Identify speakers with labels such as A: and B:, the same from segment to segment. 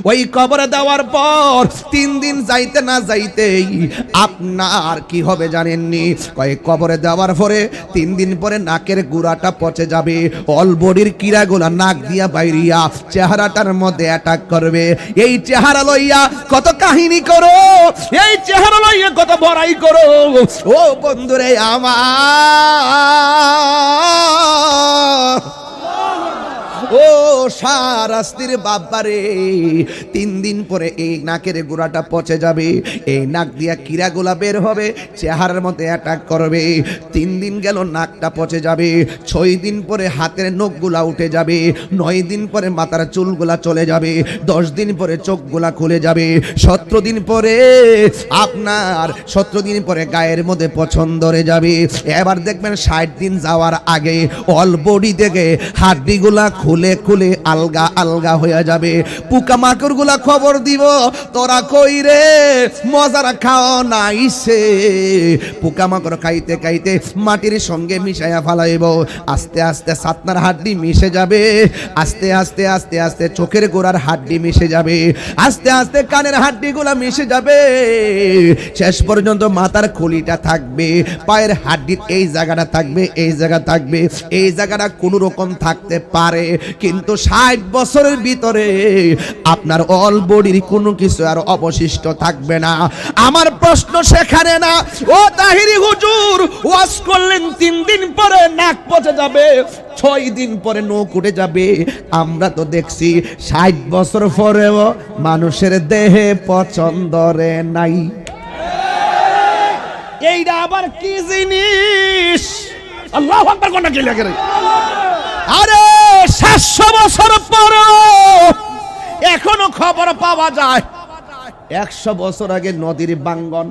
A: ওই কবরে দেওয়ার পর 3 দিন যাইতে না যাইতেই আপনার কি হবে জানেননি? কয়েক কবরে দেওয়ার পরে 3 দিন পরে নাকের গুড়াটা পচে যাবে, অল বডির কিরাগুলা নাক দিয়া বাইরিয়া চেহারাটার মধ্যে অ্যাটাক করবে। এই চেহারা লইয়া কত কাহিনী করো, এই চেহারা লইয়া কত বড়াই করো ও বন্ধুরে আমার। ও শাহরাস্তির বাবারে, 3 দিন পরে এই নাকের গোড়াটা পচে যাবে, এই নাক দিয়া কিরাগুলা বের হবে, চেহারার মধ্যে অ্যাটাক করবে। 3 দিন গেল নাকটা পচে যাবে, 6 দিন পরে হাতের নখগুলা উঠে যাবে, 9 দিন পরে মাথার চুলগুলা চলে যাবে, 10 দিন পরে চোখগুলা খুলে যাবে, 17 দিন পরে আপনার 17 দিন পরে গায়ের মধ্যে পছন্দ ধরে যাবে। এবার দেখবেন 60 দিন যাওয়ার আগে অল বডি থেকে হাড্ডিগুলা খুলে খুলে আলগা আলগা হয়ে যাবে। পোকামাকড় গুলা খবর দিব, তোরা কই রে, মজারা খাও নাইছে। পোকামাকড় খাইতে খাইতে মাটির সঙ্গে মিশাইয়া ফালাইব। আস্তে আস্তে ছাতনার হাড্ডি মিশে যাবে, আস্তে আস্তে আস্তে আস্তে চোখের গোড়ার হাড্ডি মিশে যাবে, আস্তে আস্তে কানের হাড্ডি গুলা মিশে যাবে, শেষ পর্যন্ত মাথার খুলিটা থাকবে, পায়ের হাড্ডির এই জায়গাটা থাকবে, এই জায়গা থাকবে, এই জায়গাটা কোন রকম থাকতে পারে, কিন্তু 60 বছরের ভিতরে আপনার অল বডির কোনো কিছু আর অবশিষ্ট থাকবে না। আমার প্রশ্ন সেখানে না, ও তাহিরি হুজুর ওয়াজ করলেন 3 দিন পরে নাক পচে যাবে, 6 দিন পরে নখ উঠে যাবে। আমরা তো দেখছি 60 বছর পরেও মানুষের দেহে পছন্দ রে নাই। এইটা আবার কি জিনিস? আল্লাহু আকবার কোনটা কি লাগে রে? আরে 700 বছর পরও এখনো খবর পাওয়া যায় 100 বছর আগে নদীর বাঙ্গন,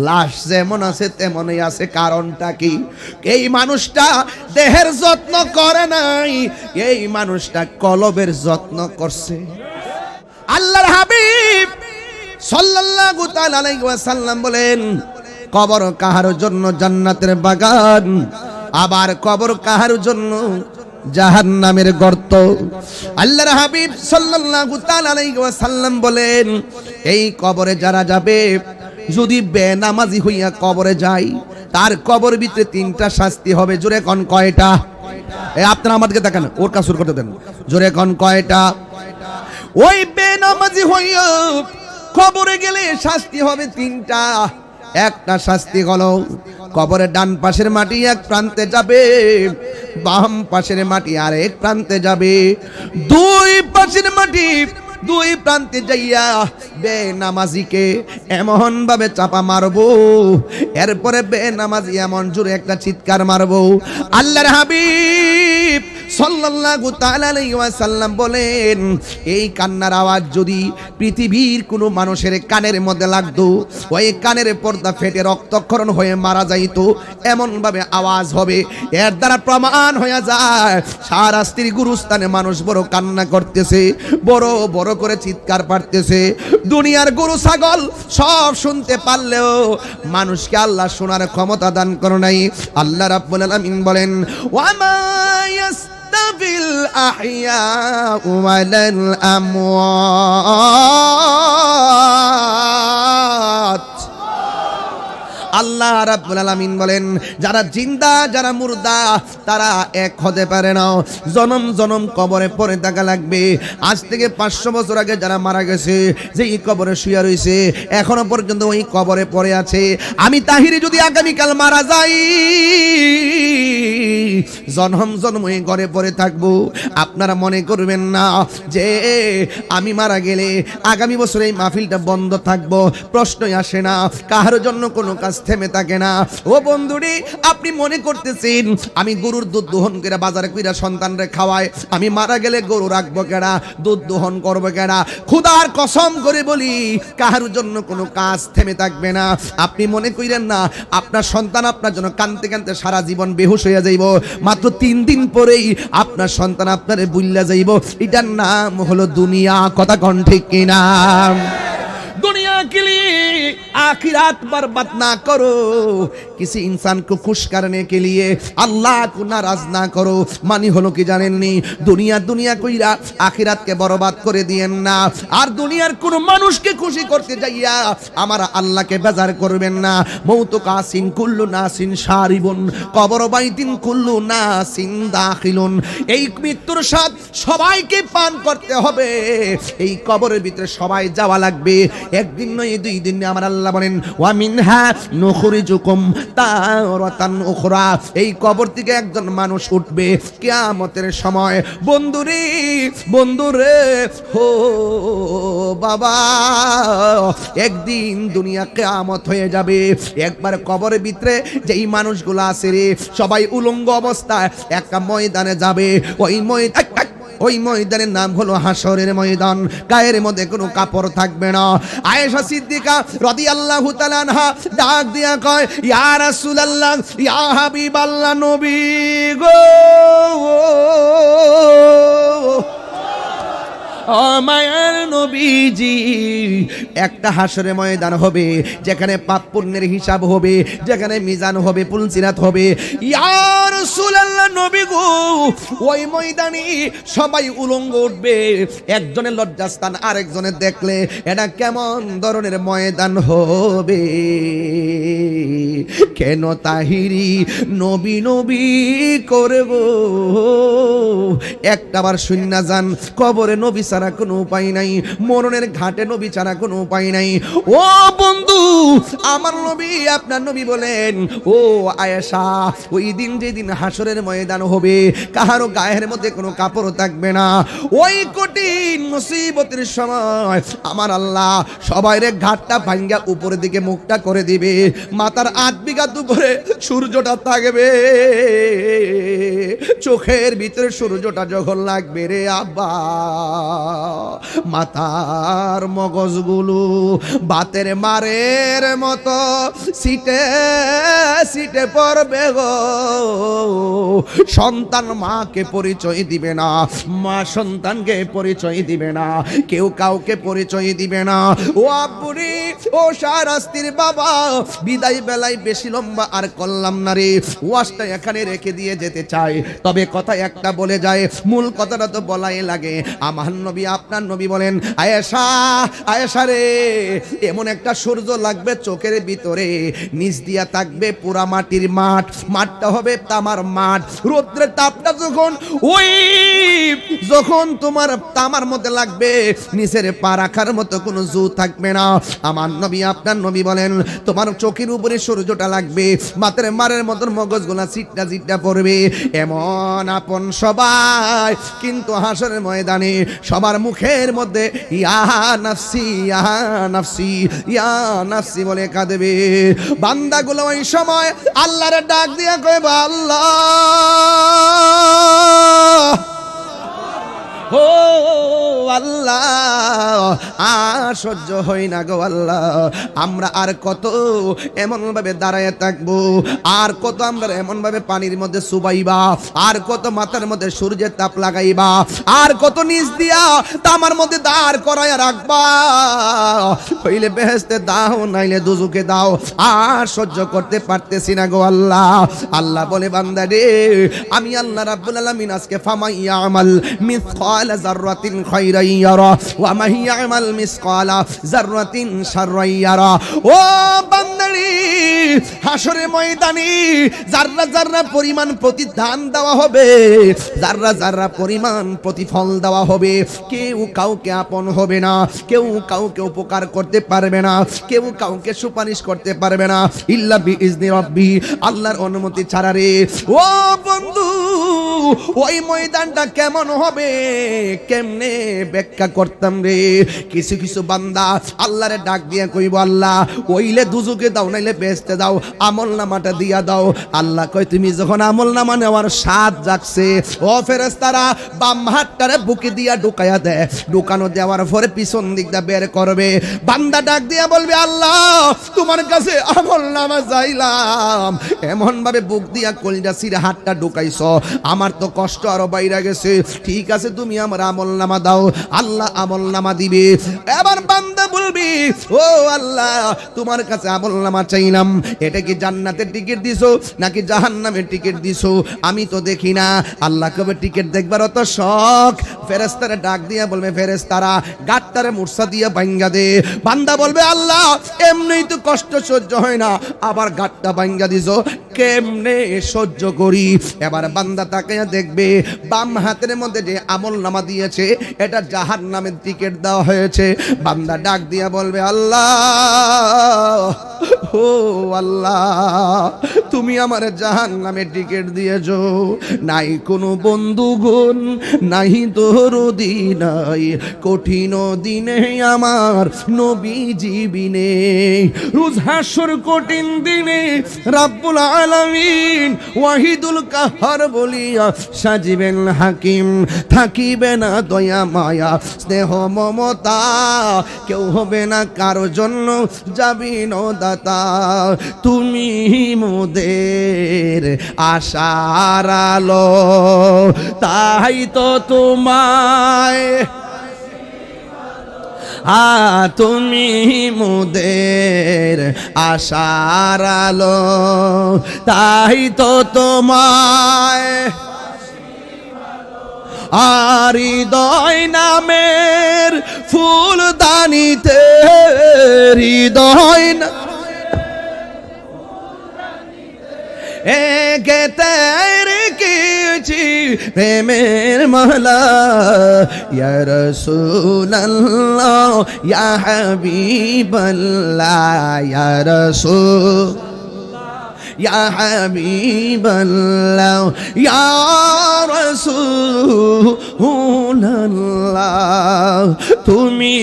A: লাশ যেমন আছে তেমনই আছে। কারণটা কি? এই মানুষটা দেহের যত্ন করে নাই, এই মানুষটা কলবের যত্ন করছে। আল্লাহর হাবিব সাল্লাল্লাহু তাআলা আলাইহি ওয়াসাল্লাম বলেন, কবর কাহার জন্য জান্নাতের বাগান, আবার কবর কাহার জন্য জাহান্নামের গর্ত। আল্লাহর হাবিব সাল্লাল্লাহু তাআলা আলাইহি ওয়াসাল্লাম বলেন, এই কবরে যারা যাবে, যদি বেনামাজি হইয়া কবরে যায়, তার কবর ভিতরে 3টা শাস্তি হবে। জোরে কোন কয়টা? আপনারা আমাদেরকে দেখেন, ওর কাজ শুরু করতে দেন। জোরে কোন কয়টা? ওই বেনামাজি হইয়া কবরে গেলে শাস্তি হবে 3টা। একটা শাস্তি হলো কবরের ডান পাশের মাটি এক প্রান্তে যাবে, বাম পাশের মাটি আরেক প্রান্তে যাবে। 2 পাশের মাটি 2 প্রান্তে যাইয়া বেনামাজিকে এমন ভাবে চাপা মারবো, এরপরে বেনামাজি এমন জোরে একটা চিৎকার মারবো। আল্লাহর হাবিব সাল্লাল্লাহু তাআলা আলাইহি ওয়াসাল্লাম বলেন, এই কান্নার আওয়াজ যদি পৃথিবীর কোনো মানুষের কানের মধ্যে লাগতো, ওই কানের পর্দা ফেটে রক্তক্ষরণ হয়ে মারা যাইতো, এমন ভাবে আওয়াজ হবে। এর দ্বারা প্রমাণ হয়ে যায় শাহরাস্তির গুরুস্থানে মানুষ বড় কান্না করতেছে, বড় বড় করে চিৎকার পাড়তেছে। দুনিয়ার গরু ছাগল সব শুনতে পারলেও মানুষকে আল্লাহ শোনার ক্ষমতা দান করে নাই। আল্লাহ রাব্বুল আলামিন বলেন, ওয়ামা ইয়াস্তাবিল আহইয়াউ ওয়ালাল আমওয়াত। আল্লাহ রাব্বুল আলামিন বলেন, যারা জিন্দা যারা মুর্দা তারা এক হতে পারে না, জনম জনম কবরে পড়ে থাকা লাগবে। আজ থেকে 500 বছর আগে যারা মারা গেছে, যে কবরে শুয়ে রয়েছে, এখনো পর্যন্ত ওই কবরে পড়ে আছে। আমি তাহিরি যদি আগামীকাল মারা যাই, জনম জনম ওই ঘরে পড়ে থাকবো। আপনারা মনে করবেন না যে আমি মারা গেলে আগামী বছর এই মাহফিলটা বন্ধ থাকবো, প্রশ্নই আসে না, কাহার জন্য কোনো কাজ থেমে থাকে না। ও বন্ধুরি, আপনি মনে করতেছেন আমি গরুর দুধ দোহন করে বাজারে কইরা সন্তানরে খাওয়াই, আমি মারা গেলে গরু রাখবো কেডা, দুধ দোহন করবো কেডা? খোদার কসম করে বলি, কাহার জন্য কোনো কাজ থেমে থাকবে না। আপনি মনে কইরেন না আপনার সন্তান আপনার জন্য কাঁদতে কাঁদতে সারা জীবন বেহুশ হয়ে যাইব, মাত্র 3 দিন পরেই আপনার সন্তান আপনারে বুইল্লা যাইব। এটার নাম হলো দুনিয়া। কথা কোন ঠিক কিনা? দুনিয়া के लिए आखिरात बर्बाद ना करो। किसी इंसान को खुश करने के लिए अल्लाह को नाराज ना करो मानी হলো কি জানেননি দুনিয়া দুনিয়া কইরা আখিরাতকে বরবাদ করে দিয়েন না আর দুনিয়ার কোন মানুষকে খুশি করতে যাইয়া আমার আল্লাহকে বেজার করবেন না মৌতু কাসিন কুল্লু নাসিন শারিবুন কবর বাইতিন কুল্লু নাসিন দাখিলুন এই মৃত্যুর স্বাদ সবাইকে পান করতে হবে এই কবরের ভিতরে সবাই যাওয়া লাগবে একদিন নয় দুই দিন আমার আল্লাহ বলেন ওয়া মিনহা নুখরিজুকুম তারাতান উখরা এই কবর থেকে একজন মানুষ উঠবে কিয়ামতের সময় বন্ধুরে বন্ধুরে হো বাবা একদিন দুনিয়া কিয়ামত হয়ে যাবে একবার কবরের ভিতরে যেই মানুষগুলো আছে রে সবাই উলঙ্গ অবস্থায় একটা ময়দানে যাবে ওই ময়দানের নাম হলো হাসরের ময়দান গায়ের মধ্যে কোনো কাপড় থাকবে না আয়েশা সিদ্দিকা রাদিয়াল্লাহু তাআলা আনহা ডাক দিয়া কয় ইয়া রাসূলুল্লাহ ইয়া হাবিবাল্লাহ নবী গো ও মায়ার নবীজি একটা হাসরে ময়দান হবে যেখানে পাপ পুণ্যের হিসাব হবে যেখানে মিজান হবে পুলসিরাত হবে ইয়া রাসূলুল্লাহ নবী গো ওই ময়দানে সবাই উলঙ্গ উঠবে একজনের লজ্জাস্থান আরেকজনের দেখলে এটা কেমন ধরনের ময়দান হবে কেন তাহিরি নবী নবী করব একটাবার শূন্য যান কবরে নবী ছাড়া কোনো উপায় নাই মরণের ঘাটে নবী ছাড়া কোনো উপায় নাই ও বন্ধু আমার নবী আপনার নবী বলেন ও আয়েশা ওই দিন যেদিন হাসরের ময়দান হবে কাহারও গায়ের মধ্যে কোনো কাপড় থাকবে না ওই কঠিন মুসিবতের সময় আমার আল্লাহ সবাইরে ঘাটটা ভাঙ্গা উপরের দিকে মুখটা করে দিবে মাথার 8 বিঘা উপরে সূর্যটা থাকবে চোখের ভিতরে সূর্যটা যখন লাগবে রে আব্বা মাথার মগজগুলো বাতের মারের মতো সিটে সিটে পড়বে গো সন্তান মাকে পরিচয় দিবে না মা সন্তানকে পরিচয় দিবে না কেউ কাউকে পরিচয় দিবে না ও আব্বুরি ও শাহরাস্তির বাবা বিদায় বেলায় বেশি লম্বা আর করলাম না রে ওয়াজটা এখানে রেখে দিয়ে যেতে চাই তবে কথা একটা বলে যায় মূল কথাটা তো বলাই লাগে আমার নবী আপনার নবী বলেন আয়েশা আয়েশা রে এমন একটা সূর্য লাগবে চোখের ভিতরে নিচ দিয়া থাকবে পুরা মাটির মাঠ মাঠটা হবে তামার মাঠ রৌদ্রের তাপটা যখন তোমার তামার মধ্যে লাগবে নিচের পা রাখার মতো কোনো জু থাকবে না আমার নবী আপনার নবী বলেন তোমার চোখের উপরে সূর্যটা লাগবে মাথার মারের মতন মগজগুলা চিটটা চিটটা পড়বে এমন আপন সবাই কিন্তু হাসরের ময়দানে সবার মুখের মধ্যে ইয়া নাফসি ইয়া নাফসি ইয়া নাফসি বলে কাঁদবে বান্দাগুলো ওই সময় আল্লাহর ডাক দিয়া কইবে আল্লাহ ও আল্লাহ আর সহ্য হয় না গো আল্লাহ আমরা আর কত এমন ভাবে দাঁড়ায় থাকবো আর কত আমরা এমন ভাবে পানির মধ্যে চুবাইবা আর কত মাথার মধ্যে সূর্যের তাপ লাগাইবা আর কত নিচ দিয়া তামার মধ্যে দাঁড় করাইয়া রাখবা হইলে বেহেশতে দাও নাইলে দুজুকে দাও আর সহ্য করতে পারতেছি না গো আল্লাহ আল্লাহ বলে বান্দা রে আমি আল্লাহ রাব্বুল আলামিন আজকে ফামাইয়া আমাল মিসকালা যাররাতিন খায়রান ইয়ারা ওয়া মা ইয়ামাল মিসকালা যাররাতিন শাররান ইয়ারা ও বান্দারে হাসরের ময়দানে যাররা যাররা পরিমাণ প্রতিদান দেওয়া হবে যাররা যাররা পরিমাণ প্রতিফল দেওয়া হবে কেউ কাউকে আপন হবে না কেউ কাউকে উপকার করতে পারবে না কেউ কাউকে সুপারিশ করতে পারবে না ইল্লা বিইজনি রাব্বি আল্লাহর অনুমতি ছাড়া রে ও বন্ধু ওই ময়দানটা কেমন হবে কেমনে ব্যাখ্যা করতাম রে কিছু কিছু বান্দা আল্লাহরে ডাক দিয়ে কইব আল্লাহ ওইলে দুজুকে দাও নাইলে বেহেশতে দাও আমলনামাটা দিয়া দাও আল্লাহ কয় তুমি যখন আমলনামা নেওয়ার স্বাদ জাগছে ও ফেরেশতারা বাম হাতটারে বুকে দিয়া ঢুকায়া দেয় ঢুকানো দেওয়ার পরে পিছন দিকটা বের করবে বান্দা ডাক দিয়া বলবে আল্লাহ তোমার কাছে আমলনামা চাইলাম এমন ভাবে বুক দিয়া কলিজা সিরে হাতটা ঢুকাইছো আমার তো কষ্ট আরো বাইরে গেছে ঠিক আছে তুমি আমার আমলনামা দাও আল্লাহ আমলনামা দিবে এবার বান্দা বলবি, ও আল্লাহ তোমার কাছে আমলনামা চাইলাম, এটা কি জান্নাতের টিকিট দিছো নাকি জাহান্নামের টিকিট দিছো? আমি তো দেখি না। আল্লাহ কবে টিকিট দেখবার অত শখ? ফেরেশতারা ডাক দিয়া বলবে, ফেরেশতারা গাটটারে মুরসা দিয়া ভাঙ্গা দে। বান্দা বলবে, আল্লাহ এমনিই তো কষ্ট সহ্য হয় না, আবার গাটটা ভাঙ্গা দিছো, কেমনে সহ্য করি? এবার বান্দা তাকাইয়া দেখবে বাম হাতের মধ্যে যে আমলনামা দিয়েছে এটা জাহান্নামের টিকিট দেওয়া হয়েছে। বান্দা ডাক দিয়া বলবে, আল্লাহ ও আল্লাহ তুমি আমার জাহান্নামের টিকিট দিয়েছো। নাই কোনো বন্ধুগণ, নাই দরদি নাই, কঠিন দিনে আমার নবীজি বিনে। রোজ হাসর কঠিন দিনে রাব্বুল আলামিন ওয়াহিদুল কাহার বলিয়া সাজিবেন হাকিম, থাকিবে না দয়া মায়া স্নেহ মমতা, কেউ হবে না কারো জন্য যাবিন দাতা। তুমি মোদের আশার আলো, তাই তো তোমায় তুমি মোদের আশার আলো, তাই তো তোমায় আর হৃদয় নামের ফুলদানিতে, হৃদয় না একেতে রেখেছি প্রেমের মালা। ইয়া রাসূলুল্লাহ ইয়া হাবিবাল্লাহ, ইয়া রাসূল ইয়া হাবিবাল্লাহ ইয়া রাসূলুল্লাহ। তুমি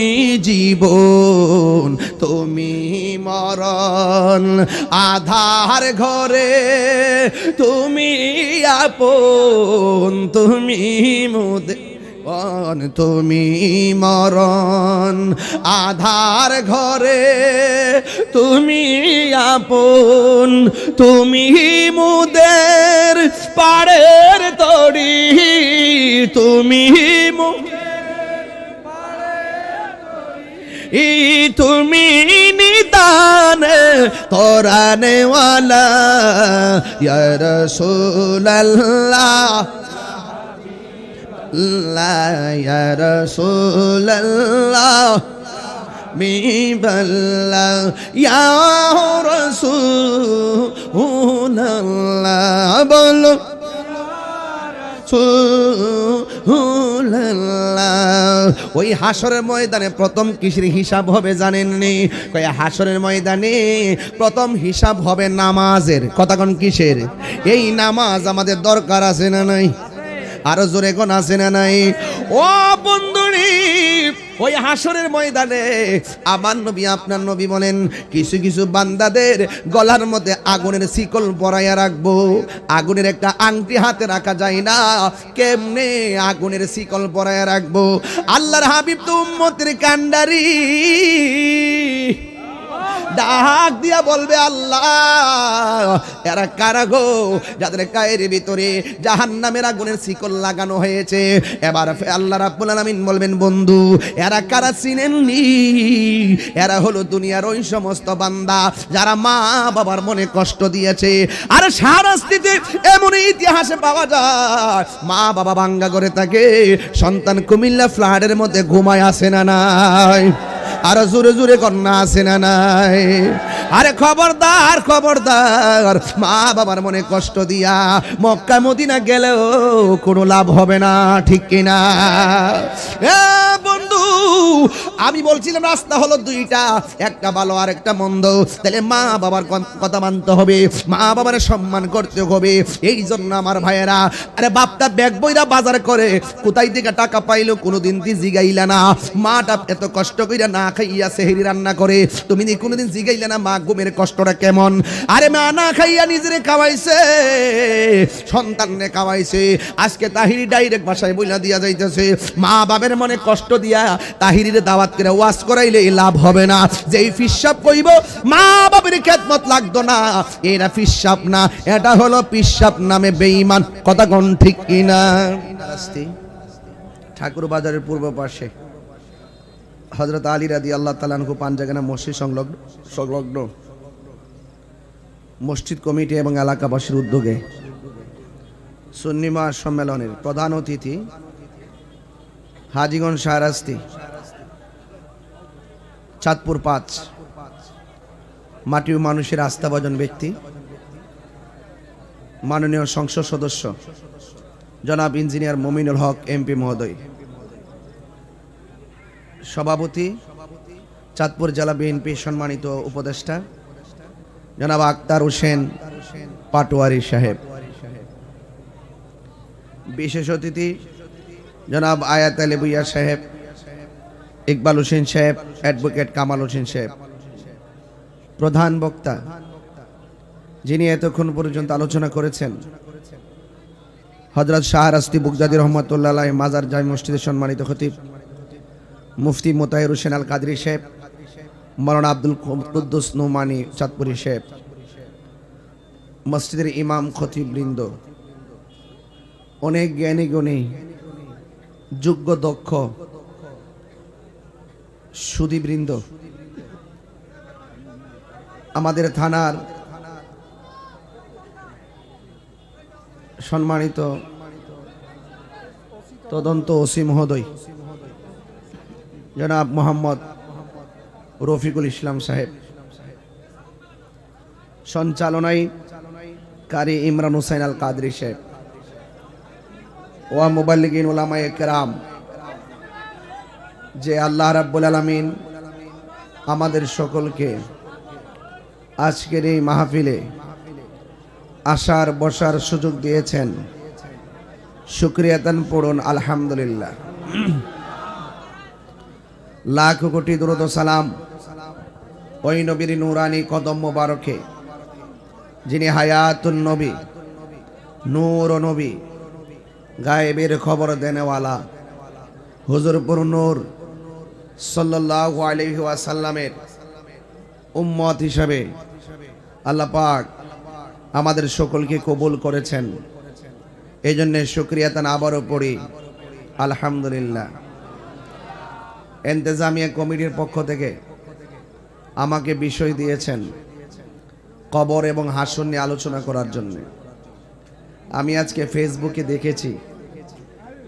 A: জীবন তুমি মরণ, আধার ঘরে তুমি আপন, তুমি মোদের তুমি মরণ, আধার ঘরে তুমি আপন, তুমি মোদের পাড়ের তরি, তুমি তুমি নিদান তোরানে ওয়ালা। ইয়া রাসূলুল্লাহ ইয়া রাসূলুল্লাহ মিবাল্লাহ, ইয়া রাসূলুল্লাহ বলো ওই হাসরের ময়দানে প্রথম কিসের হিসাব হবে জানেননি? হাসরের ময়দানে প্রথম হিসাব হবে নামাজের। কথা কোন কিসের? এই নামাজ আমাদের দরকার আছে না নাই? আরো জোরে কোন আছে না নাই? ও বন্ধুরি, ওই হাসরের ময়দানে আমার নবী আপনার নবী বলেন, কিছু কিছু বান্দাদের গলার মধ্যে আগুনের শিকল পরাইয়া রাখবো। আগুনের একটা আংটি হাতে রাখা যায় না, কেমনে আগুনের শিকল পরাইয়া রাখবো? আল্লাহর হাবিব তো উম্মতের কান্ডারি, ডাক দিয়া বলবে, আল্লাহ এরা কারা গো যাদের গায়ের ভিতরে জাহান্নামের আগুনের শিকল লাগানো হয়েছে? এবার আল্লাহ রাব্বুল আলামিন বলবেন, বন্ধু এরা কারা চিনেননি? এরা হলো দুনিয়ার ওই সমস্ত বান্দা যারা মা বাবার মনে কষ্ট দিয়েছে। আর শাহরাস্তিতে এমন ইতিহাসে পাওয়া যায়, মা বাবা ভাঙ্গা করে থাকে, সন্তান কুমিল্লা ফ্ল্যাটের মধ্যে ঘুমায়, আসে না নাই? আরো জোরে জোরে কন্যা আছে না নাই? আরে খবরদার খবরদার, মা বাবার মনে কষ্ট দিয়া মক্কা মদিনা গেলেও কোনো লাভ হবে না, ঠিক কিনা? বন্ধু আমি বলছিলাম রাস্তা হলো দুইটা, একটা ভালো আর একটা মন্দ। তাহলে মা বাবার কথা মানতে হবে, মা বাবার সম্মান করতে হবে। এই জন্য আমার ভাইয়েরা, আরে বাপটা ব্যাগ বইরা বাজার করে কোথায় থেকে টাকা পাইলো কোনোদিন জিগাইলা না? মাটা এত কষ্ট কইরা না খাইয়া সেহরি রান্না করে, তুমি কোনোদিন জিগাইলা না মা ঘুমের কষ্টটা কেমন? আরে মা না খাইয়া নিজেরে খাওয়াইছে, সন্তানরে খাওয়াইছে, আজকে তাহিরি ডাইরেক্ট ভাষায় বইলা দিয়া যাইতেছে। মা বাবার মনে কষ্ট দিয়া তাহিরির দাওয়াত করে ওয়াজ করাইলে লাভ হবে না। যেই ফিসাব কইব মা বাবার খেদমত লাগতো না, এরা ফিসাব না, এটা হলো পিসাব নামে বেঈমান। কথা কোন ঠিক কিনা? ঠাকুর বাজারের পূর্ব পাশে হযরত আলী রাদিয়াল্লাহু তাআলা আনহু পাঞ্জাগানা মসজিদ সংলগ্ন মসজিদ কমিটি এবং এলাকাবাসীর উদ্যোগে সুন্নি মহাসম্মেলনের প্রধান অতিথি হাজীগঞ্জ শাহরাস্তি চাঁদপুর ৫ মাটি ও মানুষের আস্থাভাজন ব্যক্তি মাননীয় সংসদ সদস্য জনাব ইঞ্জিনিয়ার মমিনুল হক এমপি মহোদয়, সভাপতি চাঁদপুর জেলা বিএনপি সম্মানিত উপদেষ্টা জনাব আক্তার হোসেন পাটোয়ারি সাহেব, বিশেষ অতিথি জনাব আয়াত আলী ভুইয়া সাহেব, ইকবাল হোসেন সাহেব, অ্যাডভোকেট কামাল হোসেন সাহেব, প্রধান বক্তা যিনি এতক্ষণ পর্যন্ত আলোচনা করেছেন হযরত শাহরাস্তি বুগদাদি রহমাতুল্লাহ আলাইহি মাজার জামি মসজিদের সম্মানিত খতিব মুফতি মোতাহির হোসেন আল কাদরি সাহেব, মাওলানা আব্দুল কুদ্দুস নোমানী চাঁদপুরি সাহেব, মসজিদের ইমাম খতিব বৃন্দ, অনেক জ্ঞানী গুণী যোগ্য দক্ষ সুধীবৃন্দ, আমাদের থানার সম্মানিত তদন্ত ওসি মহোদয় জনাব মোহাম্মদ রফিকুল ইসলাম সাহেব, সঞ্চালনায় কারি ইমরান হুসাইন আল কাদরি সাহেব, ওয়া মুবাল্লিগিন উলামায়ে কেরাম, যে আল্লাহ রাব্বুল আলামিন আমাদের সকলকে আজকের এই মাহফিলে আসার বসার সুযোগ দিয়েছেন, শুকরিয়াতান পড়ুন আলহামদুলিল্লাহ। লাখ কোটি দরুদ ও সালাম ওই নবীর নূরানি কদম মোবারকে যিনি হায়াতুন নবী, নূর ও নবী, গায়েবের খবর দেনেওয়ালা হুজুরপুর নূর সাল্লাল্লাহু আলাইহি ওয়াসাল্লামের উম্মত হিসাবে আল্লাহ পাক আমাদের সকলকে কবুল করেছেন। এই জন্য শুকরিয়াতান আবারও পড়ি আলহামদুলিল্লাহ। ইন্তেজামিয়া কমিটির পক্ষ থেকে আমাকে বিষয় দিয়েছেন কবর এবং হাসর নিয়ে আলোচনা করার জন্য। আমি আজকে ফেসবুকে দেখেছি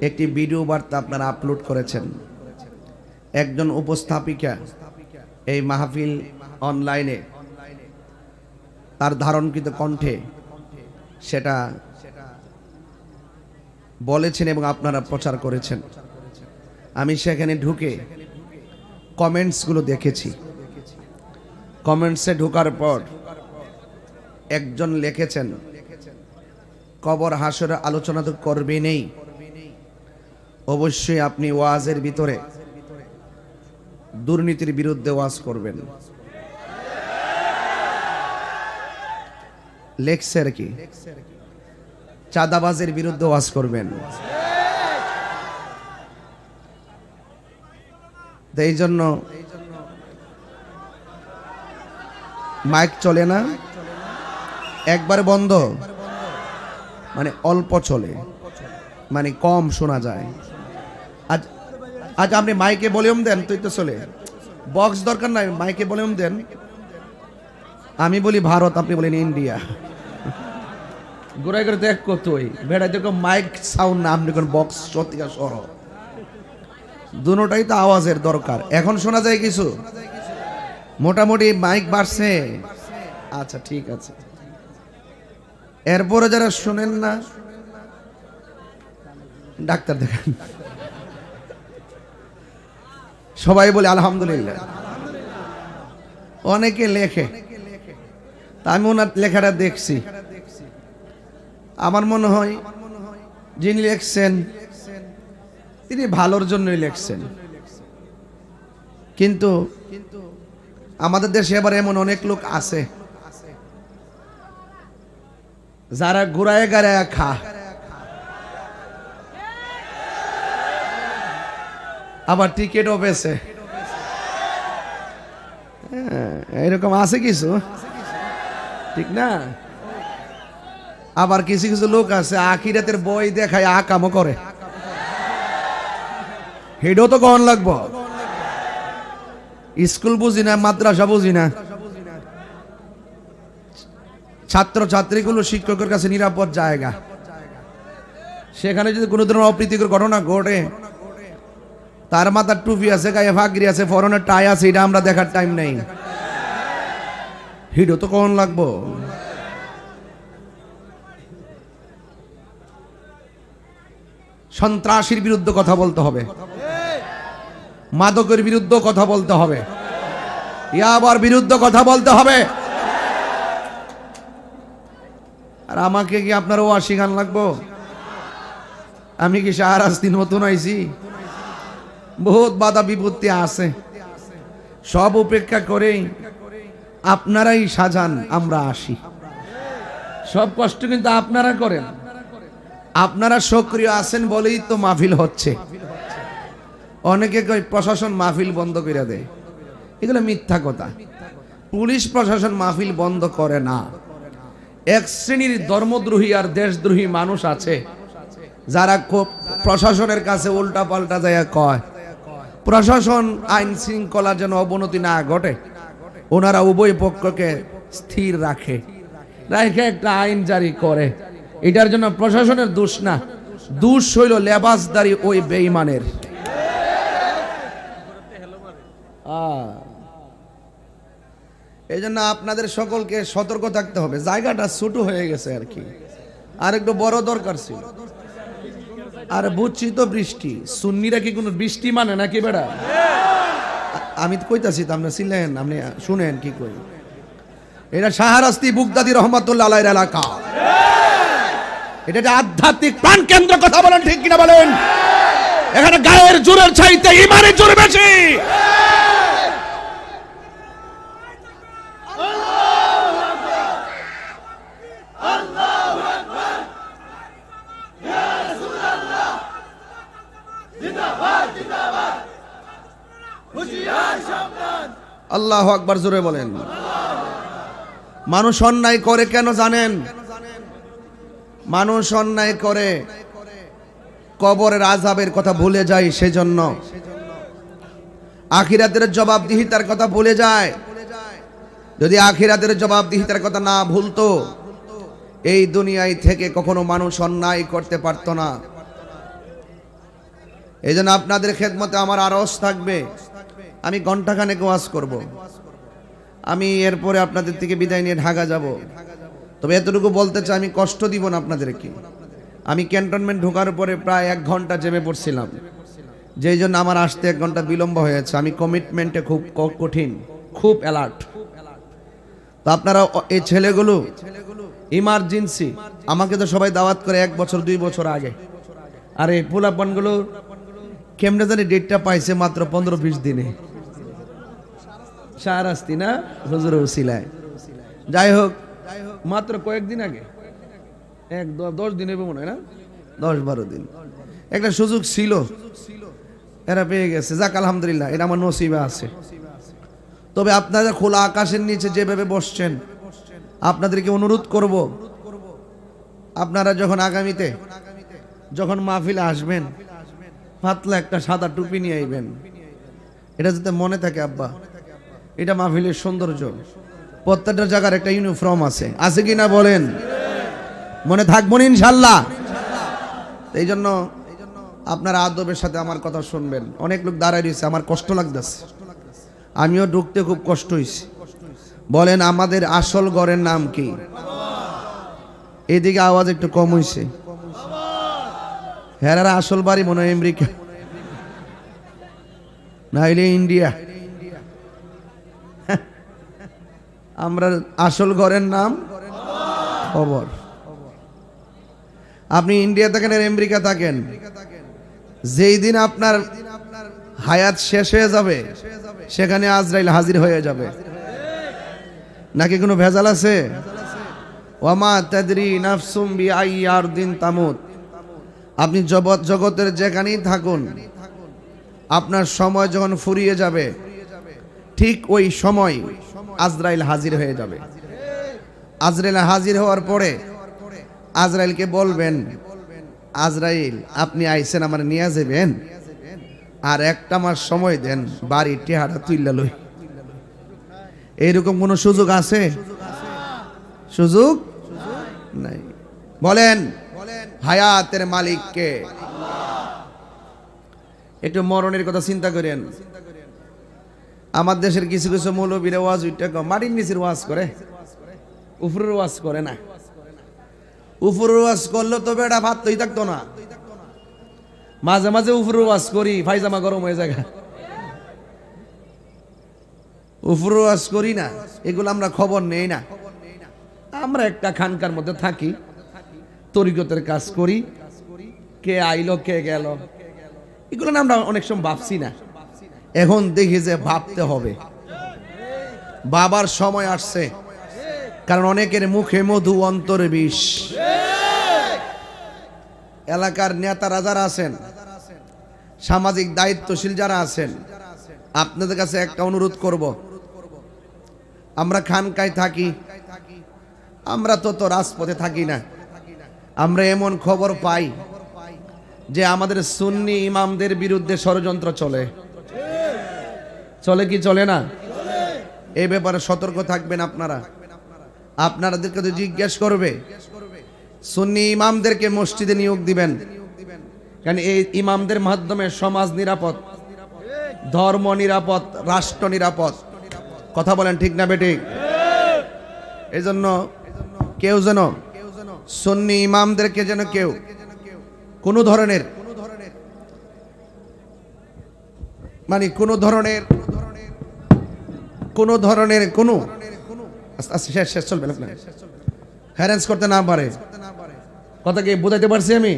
A: একটি ভিডিও বার্তা আপনারা আপলোড করেছেন। একজন উপস্থাপিকা এই মাহফিল অনলাইনে তার ধারণকৃত কণ্ঠে সেটা বলেছেন এবং আপনারা প্রচার করেছেন। আমি সেখানে ঢুকে কমেন্টসগুলো দেখেছি। কমেন্টসে ঢোকার পর একজন লিখেছেন, কবর হাসরের আলোচনা তো করবেনই, অবশ্যই আপনি ওয়াজের ভিতরে দুর্নীতির বিরুদ্ধে ওয়াজ করবেন। লেখছে আর কি, চাঁদাবাজের বিরুদ্ধে ওয়াজ করবেন। এই জন্য মাইক চলে না, একবার বন্ধ, মানে অল্প চলে, মানে কম শোনা যায়। আজ আপনি মাইকে ভলিউম দেন, তুই তো চলে, বক্স দরকার নাই, মাইকে ভলিউম দেন। আমি বলি ভারত, আপনি বলেন ইন্ডিয়া, ঘুরাই করে দেখ কতই বেড়াই দেখো মাইক সাউন্ড না, আপনি কোন বক্স সত্যিকার সহ, দুটোটাই তো আওয়াজের দরকার। এখন শোনা যায় কিছু, মোটামুটি মাইক বাড়ছে, আচ্ছা ঠিক আছে। এরপরে যারা শোনেন না ডাক্তার দেখান। সবাই বলে আলহামদুলিল্লাহ। অনেকে লেখে, আমি ওনার লেখাটা দেখছি, আমার মনে হয় যিনি লেখছেন তিনি ভালোর জন্যই লেখছেন। কিন্তু আমাদের দেশে এবার এমন অনেক লোক আছে যারা ঘুরায় গাড়ায় খা, আবার টিকিটও পেয়েছে। এরকম আছে কিছু, ঠিক না? আবার কিছু কিছু লোক আছে আখিরাতের বই দেখায় আকামও করে, হেডও তো কখন লাগবো। স্কুল বুঝি না, মাদ্রাসা বুঝি না, ছাত্র ছাত্রীগুলো শিক্ষকের কাছে নিরাপদ জায়গা। সেখানে যদি কোনো ধরনের অপ্রীতিকর ঘটনা ঘটে, তার মাথার টুপি আছে, গায়ে ফাগরি আছে, ফরনের টাই আছে, এটা আমরা দেখার টাইম নেই। হিডো তো কখন লাগবো? সন্ত্রাসীর বিরুদ্ধে কথা বলতে হবে, মাদকের বিরুদ্ধে কথা বলতে হবে, ইয়াবার বিরুদ্ধে কথা বলতে হবে। আর আমাকে কি আপনার ওয়াশি গান লাগবো? আমি কি শাহরাস্তির নতুন আইছি? বহুত বাধা বিপত্তি আছে, সব উপেক্ষা করে আপনারাই সাজান, আমরা আসি। সব কষ্ট কিন্তু আপনারা করেন, আপনারা সক্রিয় আছেন বলেই তো মাহফিল হচ্ছে। অনেকে কয় প্রশাসন মাহফিল বন্ধ করে দেয়, এগুলো মিথ্যা কথা। পুলিশ প্রশাসন মাহফিল বন্ধ করে না। এক শ্রেণীর ধর্মদ্রোহী আর দেশদ্রোহী মানুষ আছে যারা প্রশাসনের কাছে উল্টা পাল্টা যায় কয়, প্রশাসন আইন শৃঙ্খলা যেন অবনতি না ঘটে, ওনারা উভয় পক্ষকে স্থির রাখে একটা আইন জারি করে। এটার জন্য প্রশাসনের দোষ না, দোষ হইল লেবাসদারি ওই বেঈমানের। এই জন্য আপনাদের সকলকে সতর্ক থাকতে হবে। জায়গাটা ছোট হয়ে গেছে আর কি, আর একটু বড় দরকার ছিল। আর বুঝছি তো বৃষ্টি, সুন্নিরা কি কোনো বৃষ্টি মানে নাকি বেড়া? আমি তো কইতাছি, আপনি ছিলেন, আপনি শুনেন কি কই। এটা শাহরাস্তি বুগদাদি রহমাতুল্লাহ আলাইহির এলাকা, এটা একটা আধ্যাত্মিক প্রাণ কেন্দ্র। কথা বলেন ঠিক কিনা বলেন? এখানে গায়ের জোরের চাইতে ইমানের জোর বেশি। আল্লাহু আকবার, জোরে বলেন। মানুষ অন্যায় করে কেন জানেন? মানুষ অন্যায় করে কবরের আযাবের কথা ভুলে যায়, সেজন্য আখিরাতের জবাবদিহিতার কথা ভুলে যায়। যদি আখিরাতের জবাবদিহিতার কথা না ভুলতো, এই দুনিয়ায় থেকে কখনো মানুষ অন্যায় করতে পারতো না। এই জন্য আপনাদের খেদমতে আমার আরজ থাকবে, আমি ঘন্টাখানেক ওয়াজ করব, আমি এরপরে আপনাদের থেকে বিদায় নিয়ে ঢাকা যাব। তবে এতটুকু বলতে চাই, আমি কষ্ট দিব না আপনাদেরকে। আমি ক্যান্টনমেন্ট ঢোকার পরে প্রায় 1 ঘন্টা জেমে পড়ছিলাম, যেই জন্য আমার আসতে 1 ঘন্টা বিলম্ব হয়েছে। আমি কমিটমেন্টে খুব কঠিন, খুব অ্যালার্ট। তো আপনারা এই ছেলেগুলো ইমার্জেন্সি, আমাকে তো সবাই দাওয়াত করে 1 বছর 2 বছর আগে। আর এই পোলাপানগুলো কেমনে জানি ডেটটা পাইছে মাত্র 15-20 দিনে। শাহরাস্তি না হুজুর উসিলায়, যাই হোক মাত্র কয়েকদিন আগে, 10 দিন হবে মনে হয় না, 10-12 দিন একটা সুযোগ ছিল, এরা পেয়ে গেছে। যাক আলহামদুলিল্লাহ, এটা আমার নসিবে আছে। তবে আপনারা খোলা আকাশের নিচে যেভাবে বসছেন, আপনাদেরকে অনুরোধ করব, আপনারা যখন আগামীতে যখন মাহফিলে আসবেন, পাতলা একটা সাদা টুপি নিয়ে আইবেন। এটা যাতে মনে থাকে, আব্বা এটা মাহফিলের সৌন্দর্য। প্রত্যেকটা জায়গার একটা ইউনিফর্ম আছে, আছে কি না বলেন? মনে থাকবো না ইনশাল্লাহ। এই জন্য আপনারা আদবের সাথে আমার কথা শুনবেন। অনেক লোক দাঁড়ায় রয়েছে, আমার কষ্ট লাগতেছে, আমিও ঢুকতে খুব কষ্ট হয়েছে। বলেন আমাদের আসল ঘরের নাম কি? এদিকে আওয়াজ একটু কম হয়েছে। হেরারা আসল বাড়ি মনে হয় আমেরিকা, নাইলে ইন্ডিয়া। আমরা আসল ঘরের নাম খবর। আপনি ইন্ডিয়া থাকেন আর আমেরিকা থাকেন, যেই দিন আপনার হায়াত শেষ হয়ে যাবে, সেখানে আজরাইল হাজির হয়ে যাবে। নাকি কোনো ভেজাল আছে? ওয়ামা তাদরি নাফসুম বিআইয়ি আরদিন তামুত। আপনি জগতের যেখানেই থাকুন, আপনার সময় যখন ফুরিয়ে যাবে, ঠিক ওই সময় আজরাইল হাজির হয়ে যাবে। আজরাইল হাজির হওয়ার পরে আজরাইলকে বলবেন, আজরাইল আপনি আইছেন, আমার নিয়ে যাবেন, আর 1 মাস সময় দেন, বাড়ি টেহারা তুইলা লই। এইরকম কোনো সুযোগ আছে? সুযোগ নাই। বলেন হায়াতের মালিক কে? একটু মরণের কথা চিন্তা করেন। আমার দেশের কিছু কিছু মৌলবীরা ওয়াজ মাটির নিচের ওয়াজ করে, উপরের ওয়াজ করে না। উপরের ওয়াজ করলে তো বেটা ভাত তৈ থাকতো না। মাঝে মাঝে উপরের ওয়াজ করি, পায়জামা গরম হয়ে যায়। উপরের ওয়াজ করি না, এগুলো আমরা খবর নেই না। আমরা একটা খানকার মধ্যে থাকি, তরিকতের কাজ করি, কে আইলো কে গেল, এগুলো না আমরা অনেক সময় ভাবছি না। এখন দেখি যে ভাবতে হবে, বাবার সময় আসছে। কারণ অনেকের মুখে মধু, অন্তরে বিষ। এলাকার নেতারা যারা আছেন, সামাজিক দায়িত্বশীল যারা আছেন, আপনাদের কাছে একটা অনুরোধ করব। আমরা খানকায় থাকি, আমরা তো রাজপথে থাকি না। আমরা এমন খবর পাই যে আমাদের সুন্নি ইমামদের বিরুদ্ধে ষড়যন্ত্র চলে। চলে কি চলে না? এই ব্যাপারে সতর্ক থাকবেন আপনারা। আপনাদেরকে তো জিজ্ঞেস করবে, সুন্নি ইমামদেরকে মসজিদে নিয়োগ দিবেন, কারণ এই ইমামদের মাধ্যমে সমাজ নিরাপদ, ধর্ম নিরাপদ, রাষ্ট্র নিরাপদ। কথা বলেন ঠিক না বেঠিক? এই জন্য কেউ যেন সুন্নি ইমামদেরকে যেন কেউ কোনো ধরনের কোনো শেষ চলবে না, হ্যারেন্স করতে না পারে। কথা কি বোঝাইতে পারছি আমি?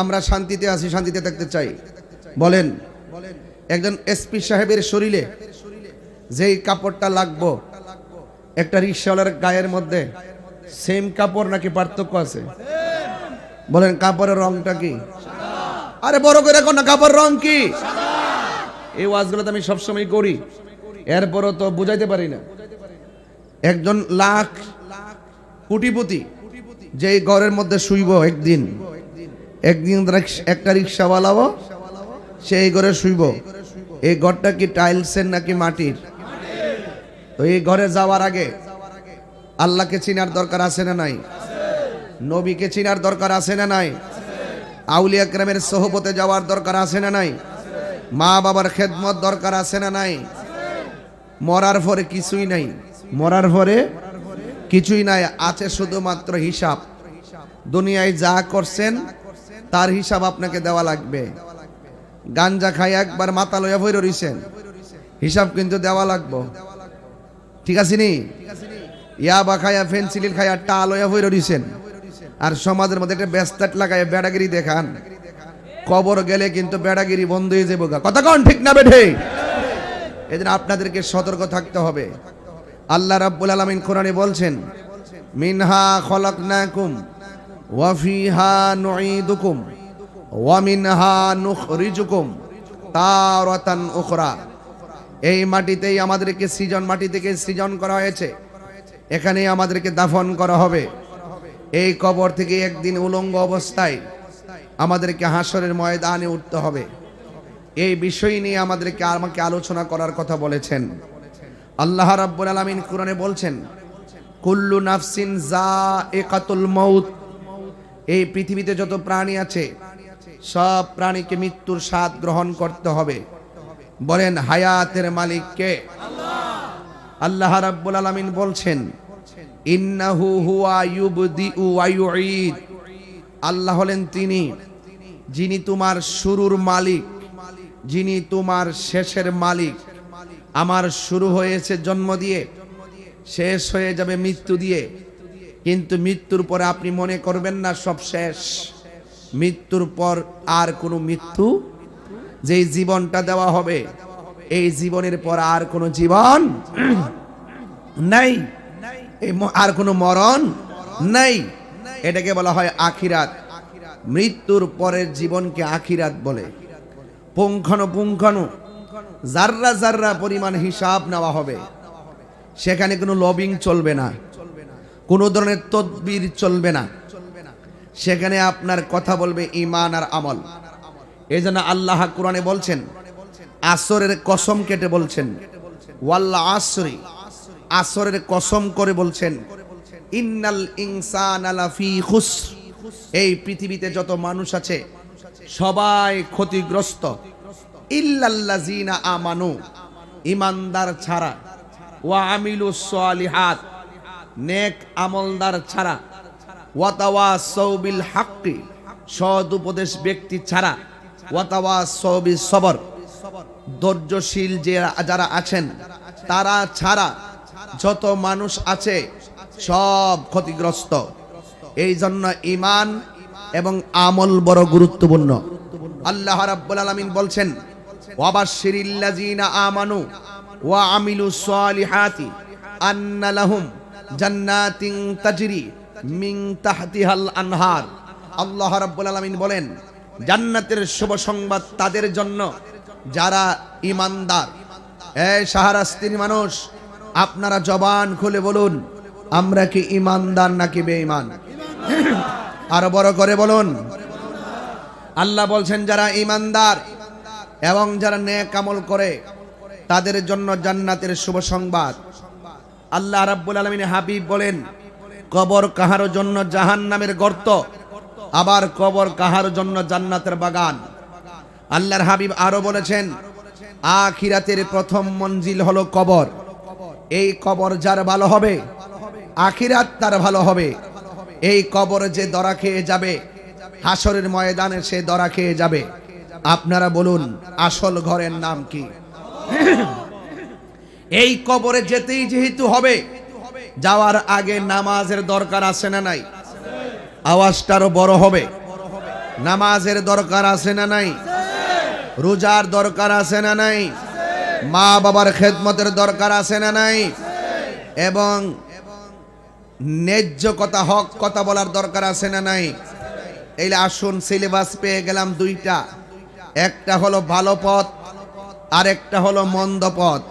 A: আমরা শান্তিতে আছি, শান্তিতে থাকতে চাই। বলেন একজন এসপি সাহেবের শরীরে যেই কাপড়টা লাগবো একটা রিক্সাওয়ালার গায়ের মধ্যে সেম কাপড় নাকি পার্থক্য আছে? বলেন কাপড়ের রংটা কি? আরে বড় করে কোন কাপড় রং কি? এই ওয়াজগুলো তো আমি সবসময় করি, এরপরও তো বুঝাইতে পারি না। একজন লাখ কোটিপতি যেই ঘরের মধ্যে শুইব, একদিন একটা রিক্সাওয়ালাও সেই ঘরে শুইব। এই ঘরটা কি টাইলসের নাকি মাটির? তো এই ঘরে যাওয়ার আগে আল্লাহকে চিনার দরকার আছে না নাই? নবীকে চিনার দরকার আছে না নাই? আউলিয়া কেরামের সোহবতে যাওয়ার দরকার আছে না নাই? মা বাবার খেদমত দরকার আছে না নাই? মরার পরে কিছুই নাই, মরার পরে কিছুই নাই, আছে শুধুমাত্র হিসাব। দুনিয়ায় যা করছেন তার হিসাব আপনাকে দেওয়া লাগবে। গাঞ্জা খাই একবার মাথা লইয়া ভইরা রইছেন, হিসাব কিন্তু দেওয়া লাগবে। ঠিক আছে নি? ইয়াবা খায়া, ফেন্সিলিন খায়া টা লইয়া ভইরা রইছেন, আর সমাজের মধ্যে একটা ব্যস্তাট লাগায় বেড়াগিরি দেখান, কবর গেলে কিন্তু বেড়াগিরি বন্ধ হয়ে যাবে। কথা কোন ঠিক না বেঠে? এজন্য আপনাদেরকে সতর্ক থাকতে হবে। আল্লাহ রাব্বুল আলামিন কোরআনে বলছেন, মিনহা খলাকনাকুম ওয়া ফিহা নুঈদুকুম ওয়া মিনহা নুখরিজুকুম তারাতান উখরা। এই মাটিতেই আমাদেরকে সৃজন, মাটি থেকে সৃজন করা হয়েছে, এখানেই আমাদেরকে দাফন করা হবে। এই কবর থেকে একদিন উলঙ্গ অবস্থায় আমাদেরকে হাসরের ময়দানে উঠতে হবে। এই বিষয় নিয়ে আমাকে আলোচনা করার কথা বলেছেন আল্লাহ রাব্বুল আলামিন। কোরআনে বলছেন, কুল্লু নাফসিন যায়িকাতুল মাউত। এই পৃথিবীতে যত প্রাণী আছে সব প্রাণীকে মৃত্যুর স্বাদ গ্রহণ করতে হবে। বলেন হায়াতের মালিক কে? আল্লাহ রাব্বুল আলামিন বলছেন, ইন্নাহু হুয়া ইউবদিউ ওয়া ইউঈদ। আল্লাহ হলেন তিনি যিনি তোমার শুরুর মালিক, যিনি তোমার শেষের মালিক। আমার শুরু হয়েছে জন্ম দিয়ে, শেষ হয়ে যাবে মৃত্যু দিয়ে, কিন্তু মৃত্যুর পরে আপনি মনে করবেন না সব শেষ। মৃত্যুর পর আর কোনো মৃত্যু, যেই জীবনটা দেওয়া হবে এই জীবনের পর আর কোনো জীবন নাই, আর কোনো মরণ নাই। এটাকে বলা হয় আখিরাত। মৃত্যুর পরের জীবনকে আখিরাত বলে। পুঙ্খানুপুঙ্খানু জাররা জাররা পরিমাণ হিসাব নেওয়া হবে। সেখানে কোনো লবিং চলবে না, কোনো ধরনের তদবির চলবে না। সেখানে আপনার কথা বলবে ঈমান আর আমল। এই জন্য আল্লাহ কোরআনে বলছেন, আসরের কসম কেটে বলছেন, ওয়াল আসরি, আসরের কসম করে বলছেন, ইন্নাল ইনসানা লাফি খুসর, এই পৃথিবীতে যত মানুষ আছে সবাই ক্ষতিগ্রস্ত, ইল্লাল্লাযিনা আমানু, ঈমানদার ছাড়া, ওয়া আমিলুস সালিহাত, নেক আমলদার ছাড়া, ওয়া তাওয়াসাউ বিল হাক্কি, সৎ উপদেশ ব্যক্তি ছাড়া, ওয়া তাওয়াসাউ বিস সবর, ধৈর্যশীল যারা আছেন তারা ছাড়া যত মানুষ আছে সব ক্ষতিগ্রস্ত। এই জন্য ঈমান এবং আমল বড় গুরুত্বপূর্ণ। আল্লাহ রাব্বুল আলামিন বলছেন, ওয়াবাশশিরিল্লাযিনা আমানু ওয়া আমিলুস সালিহাতি আন্না লাহুম জান্নাতিন তাজরি মিন তাহতিহাল আনহার। আল্লাহ রাব্বুল আলামিন বলেন, জান্নাতের শুভ সংবাদ তাদের জন্য যারা ঈমানদার। এই শাহরাস্তির মানুষ, আপনারা জবান খুলে বলুন, আমরা কি ঈমানদার নাকি বেঈমান? আরো বড় করে বলুন। আল্লাহ বলছেন, যারা ঈমানদার এবং যারা নেক আমল করে তাদের জন্য জান্নাতের শুভ সংবাদ। আল্লাহ রাব্বুল আলামিন হাবিব বলেন, কবর কাহার জন্য জাহান্নামের গর্ত, আবার কবর কাহার জন্য জান্নাতের বাগান। আল্লাহর হাবিব আরো বলেছেন, আখিরাতের প্রথম মঞ্জিল হলো কবর। এই কবর যার ভালো হবে, আখিরাত তার ভালো হবে। এই কবর যে দরা খেয়ে যাবে, হাসরের ময়দানে সে দরা খেয়ে যাবে। আপনারা বলুন, আসল ঘরের নাম কি? এই কবরে যেতেই যেহেতু হবে, যাওয়ার আগে নামাজের দরকার আছে না নাই? আওয়াজটারও বড় হবে। নামাজের দরকার আছে না নাই? রোজার দরকার আছে না নাই? মা বাবার খেদমতের দরকার আছে না নাই? এবং ন্যায্য কথা, হক কথা বলার দরকার আছে না নাই? এই আসুন, সিলেবাস পেয়ে গেলাম দুইটা, একটা হলো ভালো পথ আর একটা হলো মন্দ পথ।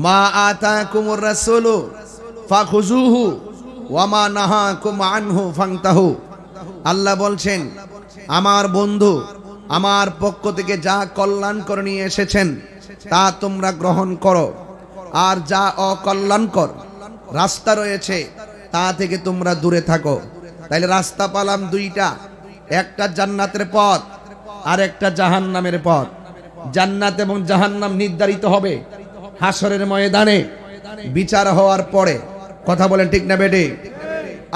A: মা আতাকুমুর রাসূলু ফাখুযুহু ওয়া মা নাহাকুম আনহু ফান্তাহু। আল্লাহ বলছেন, আমার বন্ধু আমার পক্ষ থেকে যা কল্যাণকর নিয়ে এসেছেন তা তোমরা গ্রহণ করো, আর যা অকল্যাণকর রাস্তা রয়েছে তা থেকে তোমরা দূরে থাকো। তাইলে রাস্তা পালাম দুইটা, একটা জান্নাতের পথ আর একটা জাহান্নামের পথ। জান্নাত এবং জাহান্নাম নির্ধারিত হবে হাসরের ময়দানে বিচার হওয়ার পরে। কথা বলেন ঠিক না বেটে?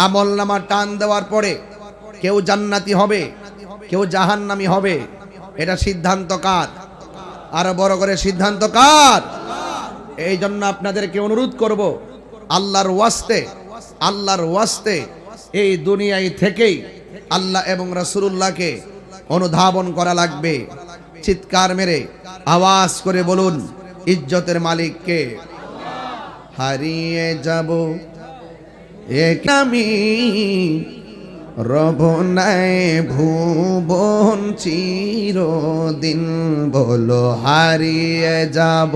A: আমলনামা টান দেওয়ার পরে কেউ জান্নাতি হবে, কেউ জাহান্নামী হবে। এটা সিদ্ধান্ত কার? আরো বড় করে সিদ্ধান্ত কার? এই জন্য আপনাদেরকে অনুরোধ করব, আল্লাহর ওয়াস্তে, আল্লাহর ওয়াস্তে এই দুনিয়ায় থেকেই আল্লাহ এবং রাসূলুল্লাহকে অনুধাবন করা লাগবে। চিৎকার মেরে আওয়াজ করে বলুন, ইজ্জতের মালিক কে? হারিয়ে যাব এক আমি রব নাই ভুবন চিরদিন, বলো হারিয়ে যাব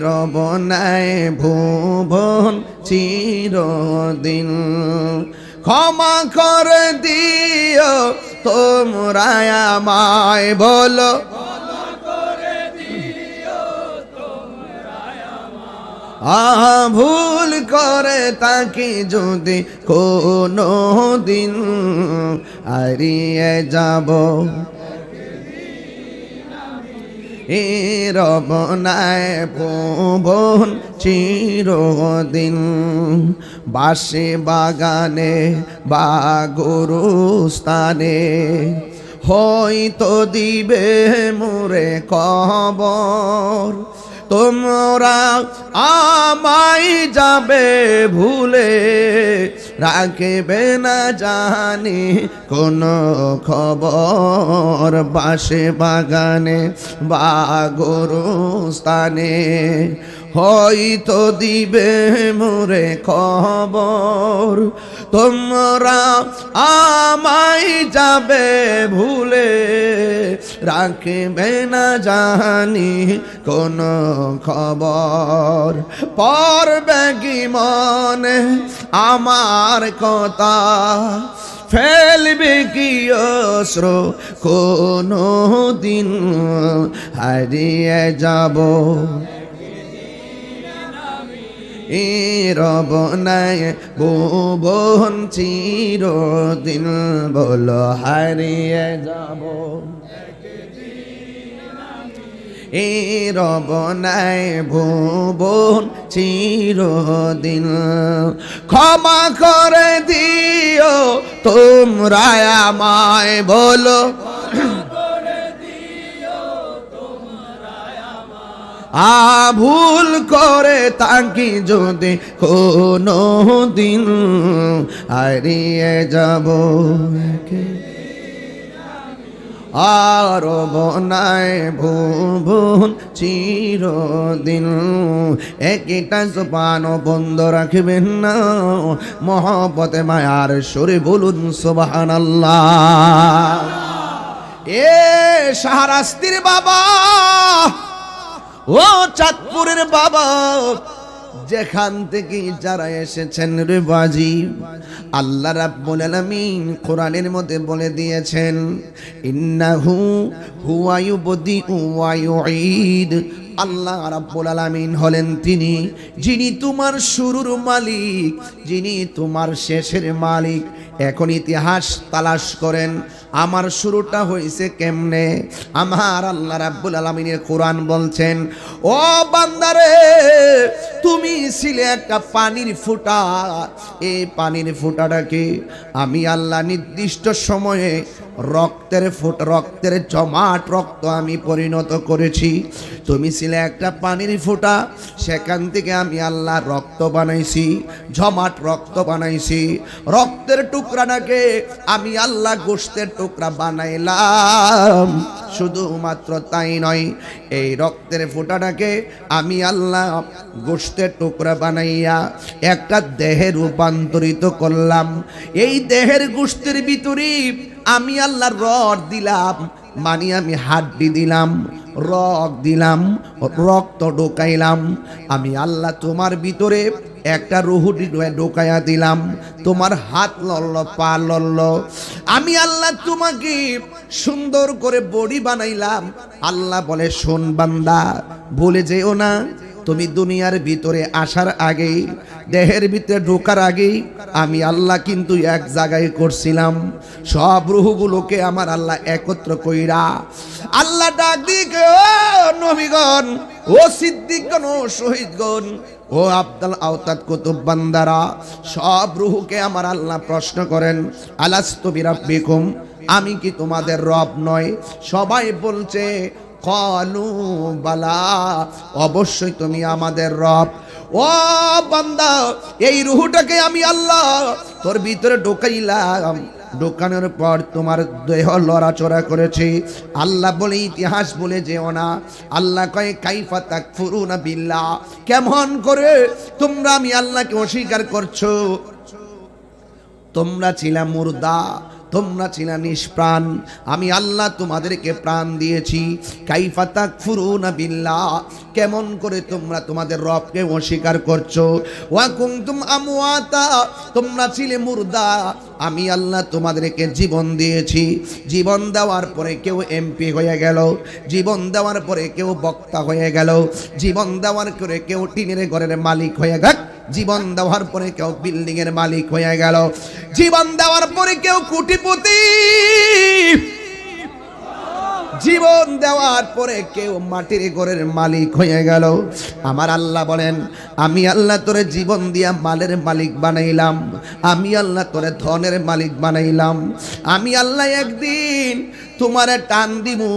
A: রব নাই ভুবন চিরদিন। ক্ষমা করে দিও তোমরা আমায়, বলো ভুল করে তাকে যদি কোনো দিন হারিয়ে যাব রব নাই ভুবন চিরদিন। বাসে বাগানে বা গরুস্থানে হয়তো দিবে মোরে কবর, তোমরা আমায় যাবে ভুলে, রাখবে না জানি কোনো খবর। বাসে বাগানে বা গরুস্থানে হয়তো দিবে মোরে খবর, তোমরা আমায় যাবে ভুলে, রাখবে না জানি কোনো খবর। পড়বে কি মনে আমার কথা, ফেলবে কি অস্ত্র কোনো দিন হারিয়ে যাব এ রব নাই ভুবন চিরদিন বলো হারিয়ে যাব এ রব নাই ভুবন চিরদিন ক্ষমা করে দিও তোমরা আমায় বলো ভুল করে তাকি যদি কোনো দিন হারিয়ে যাব আর বনায় ভুবন চিরদিন একটা জবান বন্ধ রাখবেন না মহব্বতে মায়ার সুরে বলুন সুবহানাল্লাহ এ শাহরাস্তির বাবা ও চাঁদপুরের বাবা যেখান থেকে যারা এসেছেন রে বাজি আল্লাহ রাব্বুল আলামিন কোরআনের মধ্যে বলে দিয়েছেন ইন্নাহু হুয়া ইউবদিউ ওয়া ইউঈদ আল্লাহ রাব্বুল আলামিন হলেন তিনি যিনি তোমার শুরুর মালিক যিনি তোমার শেষের মালিক এখন ইতিহাস তালাশ করেন আমার শুরুটা হয়েছে কেমনে আমার আল্লাহ রাব্বুল আলামিনের কোরআন বলছেন ও বান্দারে তুমি ছিলে একটা পানির ফোঁটা এই পানির ফোঁটাটাকে আমি আল্লাহ নির্দিষ্ট সময়ে রক্তের জমাট রক্ত আমি পরিণত করেছি তুমি ছিলে একটা পানির ফোঁটা সেখান থেকে আমি আল্লাহ রক্ত বানাইছি জমাট রক্ত বানাইছি রক্তের টুকরাটাকে আমি আল্লাহ গোশতের টুকরা বানাইলাম শুধুমাত্র তাই নয় এই রক্তের ফোঁটাটাকে আমি আল্লাহ গোশতের টুকরা বানাইয়া একটা দেহে রূপান্তরিত করলাম এই দেহের গোশতের ভিতরে আমি আল্লাহ রড দিলাম মানে আমি হাড্ডি দিলাম রক দিলাম রক্ত ঢোকাইলাম আমি আল্লাহ তোমার ভিতরে একটা রুহুটি ঢোকাইয়া দিলাম তোমার হাত লড়ল পা লড়ল আমি আল্লাহ তোমাকে সুন্দর করে বডি বানাইলাম আল্লাহ বলে শোন বান্দা ভুলে যেও না তুমি দুনিয়ার ভিতরে আসার আগে দেহের ভিতরে ঢোকার আগে আমি আল্লাহ কিন্তু এক জায়গায় করছিলাম সব রূহগুলোকে আমার আল্লাহ একত্র কইরা আল্লাহ ডাক দিকে ও নবীগণ ও সিদ্দিকগণ ও শহীদগণ ও আব্দুল আওতাদ কুতুব বান্দারা সব রূহকে আমার আল্লাহ প্রশ্ন করেন আলাস্তু বিরাব্বিকুম আমি কি তোমাদের রব নয় সবাই বলছে কালু বালা অবশ্যই তুমি আমাদের রব ও বান্দা এই রূহটাকে আমি আল্লাহ তোর ভিতরে ঢোকাইলাম ঢোকানোর পর তোমার দেহ লড়াচড়া করেছে আল্লাহ বলে ইতিহাস বলে যেও না আল্লাহ কয় কাইফা তাকফুরুনা বিল্লাহ কেমন করে তোমরা আমি আল্লাহকে অস্বীকার করছো তোমরা ছিলা মুর্দা তোমরা ছিলা নিষ্প্রাণ আমি আল্লাহ তোমাদেরকে প্রাণ দিয়েছি কাইফা তাকফুরুনা বিল্লাহ কেমন করে তোমরা তোমাদের রবকে অস্বীকার করছো ওয়া কুনতুম আমওয়াতা তোমরা ছিলে মুর্দা আমি আল্লাহ তোমাদেরকে জীবন দিয়েছি জীবন দেওয়ার পরে কেউ এমপি হয়ে গেল জীবন দেওয়ার পরে কেউ বক্তা হয়ে গেল জীবন দেওয়ার পরে কেউ টিনের ঘরের মালিক হয়ে গেল জীবন দেওয়ার পরে কেউ বিল্ডিং এর মালিক হয়ে গেল জীবন দেওয়ার পরে কেউ কোটিপতি জীবন দেওয়ার পরে কেউ মাটির ঘরের মালিক হয়ে গেল আমার আল্লাহ বলেন আমি আল্লাহ তোরে জীবন দিয়া মালের মালিক বানাইলাম আমি আল্লাহ তোরে ধনের মালিক বানাইলাম আমি আল্লাহ একদিন তোমারে টান দিমু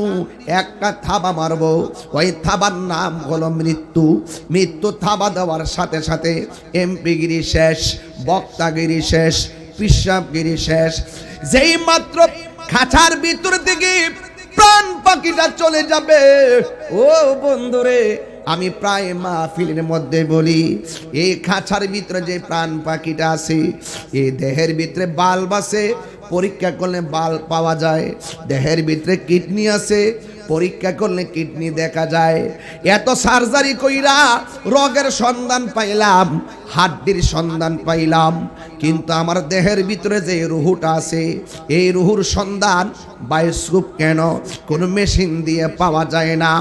A: একটা থাবা মারবো ওই থাবার নাম হলো মৃত্যু মৃত্যু থাবা দেওয়ার সাথে সাথে এমপিগিরি শেষ বক্তাগিরি শেষ পিসাবগিরি শেষ যেই মাত্র খাঁচার ভিতর থেকে প্রাণ পাখিটা চলে যাবে ও বন্ধুরে আমি প্রায় মাহফিলের মধ্যে বলি এই খাঁচার ভিতরে যে প্রাণ পাখিটা আছে এই দেহের ভিতরে বাল্ব আছে পরীক্ষা করলে বাল্ব পাওয়া যায় দেহের ভিতরে কিডনি আছে পরীক্ষা করলে কিডনি দেখা যায়। এত সার্জারি কইরা রোগের সন্ধান পাইলাম, হাড্ডির সন্ধান পাইলাম, কিন্তু আমার দেহের ভিতরে যে রুহুটা আছে এই রুহুর সন্ধান বায়োস্কোপ কেন কোনো মেশিন দিয়ে পাওয়া যায় না।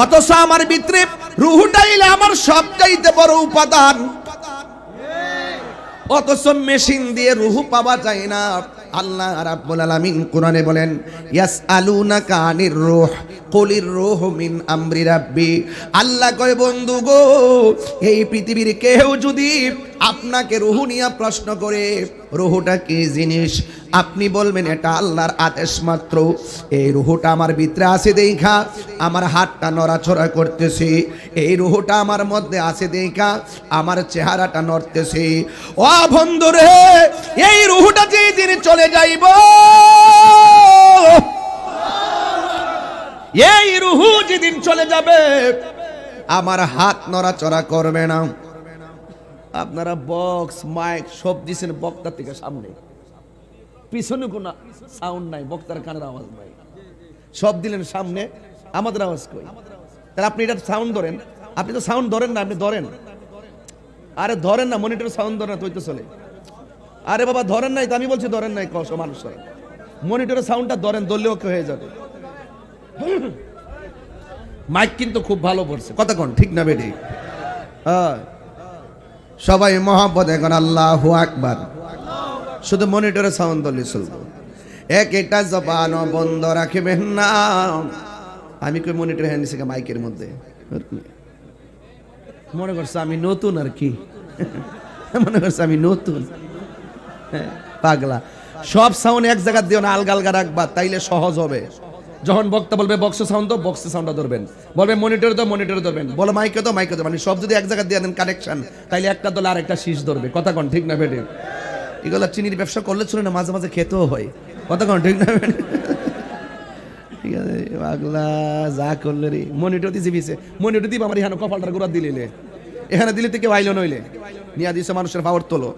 A: অথচ আমার ভিতরে রুহুটাই আমার সবচাইতে বড় উপাদান, অথচ মেশিন দিয়ে রুহু পাওয়া যায় না। আল্লাহ রাব্বুল আলামিন কোরআনে বলেন, ইয়াসআলুনাকা আনির রূহ কুলির রূহু মিন আমরি রাব্বি। আল্লাহ কয় বন্ধু গো, এই পৃথিবীর কেউ যদি আপনাকে রুহু নিয়ে প্রশ্ন করে রুহুটা কি জিনিস, আপনি বলবেন এটা আল্লাহর আদেশ মাত্র। এই রুহুটা আমার ভিতরে আছে দেখা আমার হাতটা নড়াচড়া করতেছে, এই রুহুটা আমার মধ্যে আছে দেখা আমার চেহারাটা নড়তেছে। ও বন্ধুরে, এই রুহুটা যেদিন চলে যাইব, এই রুহু যেদিন চলে যাবে আমার হাত নড়াচড়া করবে না। আপনারা বক্স মাইক সব দিছেন বক্তার থেকে সামনে, পিছনে কোনো সাউন্ড নাই, বক্তার কানের আওয়াজ নাই, সব দিলেন সামনে, আমাদের আওয়াজ কই? তাহলে আপনি এটা সাউন্ড ধরেন, আপনি তো সাউন্ড ধরেন না, আপনি ধরেন। আরে ধরেন না, মনিটর সাউন্ড ধরেন না, তুই তো চলে। আরে বাবা ধরেন নাই তো, আমি বলছি ধরেন নাই, কষ্ট মানুষরা মনিটরের সাউন্ডটা ধরেন, ধরলেও হয়ে যাবে। মাইক কিন্তু খুব ভালো পড়ছে, কথা কোন ঠিক না বেটি? সবাই মহব্বত এখন আল্লাহু আকবার। শুধু মনিটরে সাউন্ড ধরলে চলবে, একটা জবান বন্ধ রাখবেন না। আমি কই মনিটর হ্যান্ড দিছি মাইকের মধ্যে, মনে করছে আমি নতুন আর কি, মনে করছে আমি নতুন। পাগলা, সব সাউন্ড এক জায়গা দিও না, আলগা আলগা রাখবা, তাইলে সহজ হবে। যখন বক্তা বলবে বক্স সাউন্ড তো বক্স সাউন্ডটা ধরবেন, বলবে মনিটরে তো মনিটরে ধরবেন, বলো মাইকে তো মাইকে ধরবেন। সব যদি এক জায়গা দিয়ে দেন কানেকশন, তাইলে একটা দলে আর একটা শীষ ধরবে, কথা কোন ঠিক না বেটে? এগুলো চিনির ব্যবসা করলে চলে না, মাঝে মাঝে খেতেও হয়, কথা কোন ঠিক না বেটে? ঠিক আছে পাগলা, যা করলে রে। মনিটর দিছি পিছে, মনিটর দিব আমার এখানে কপালটার গোড়া দিলে, এখানে দিলে থেকে আইলো নইলে নিয়ে দিছে মানুষের পাওয়ার তোলো,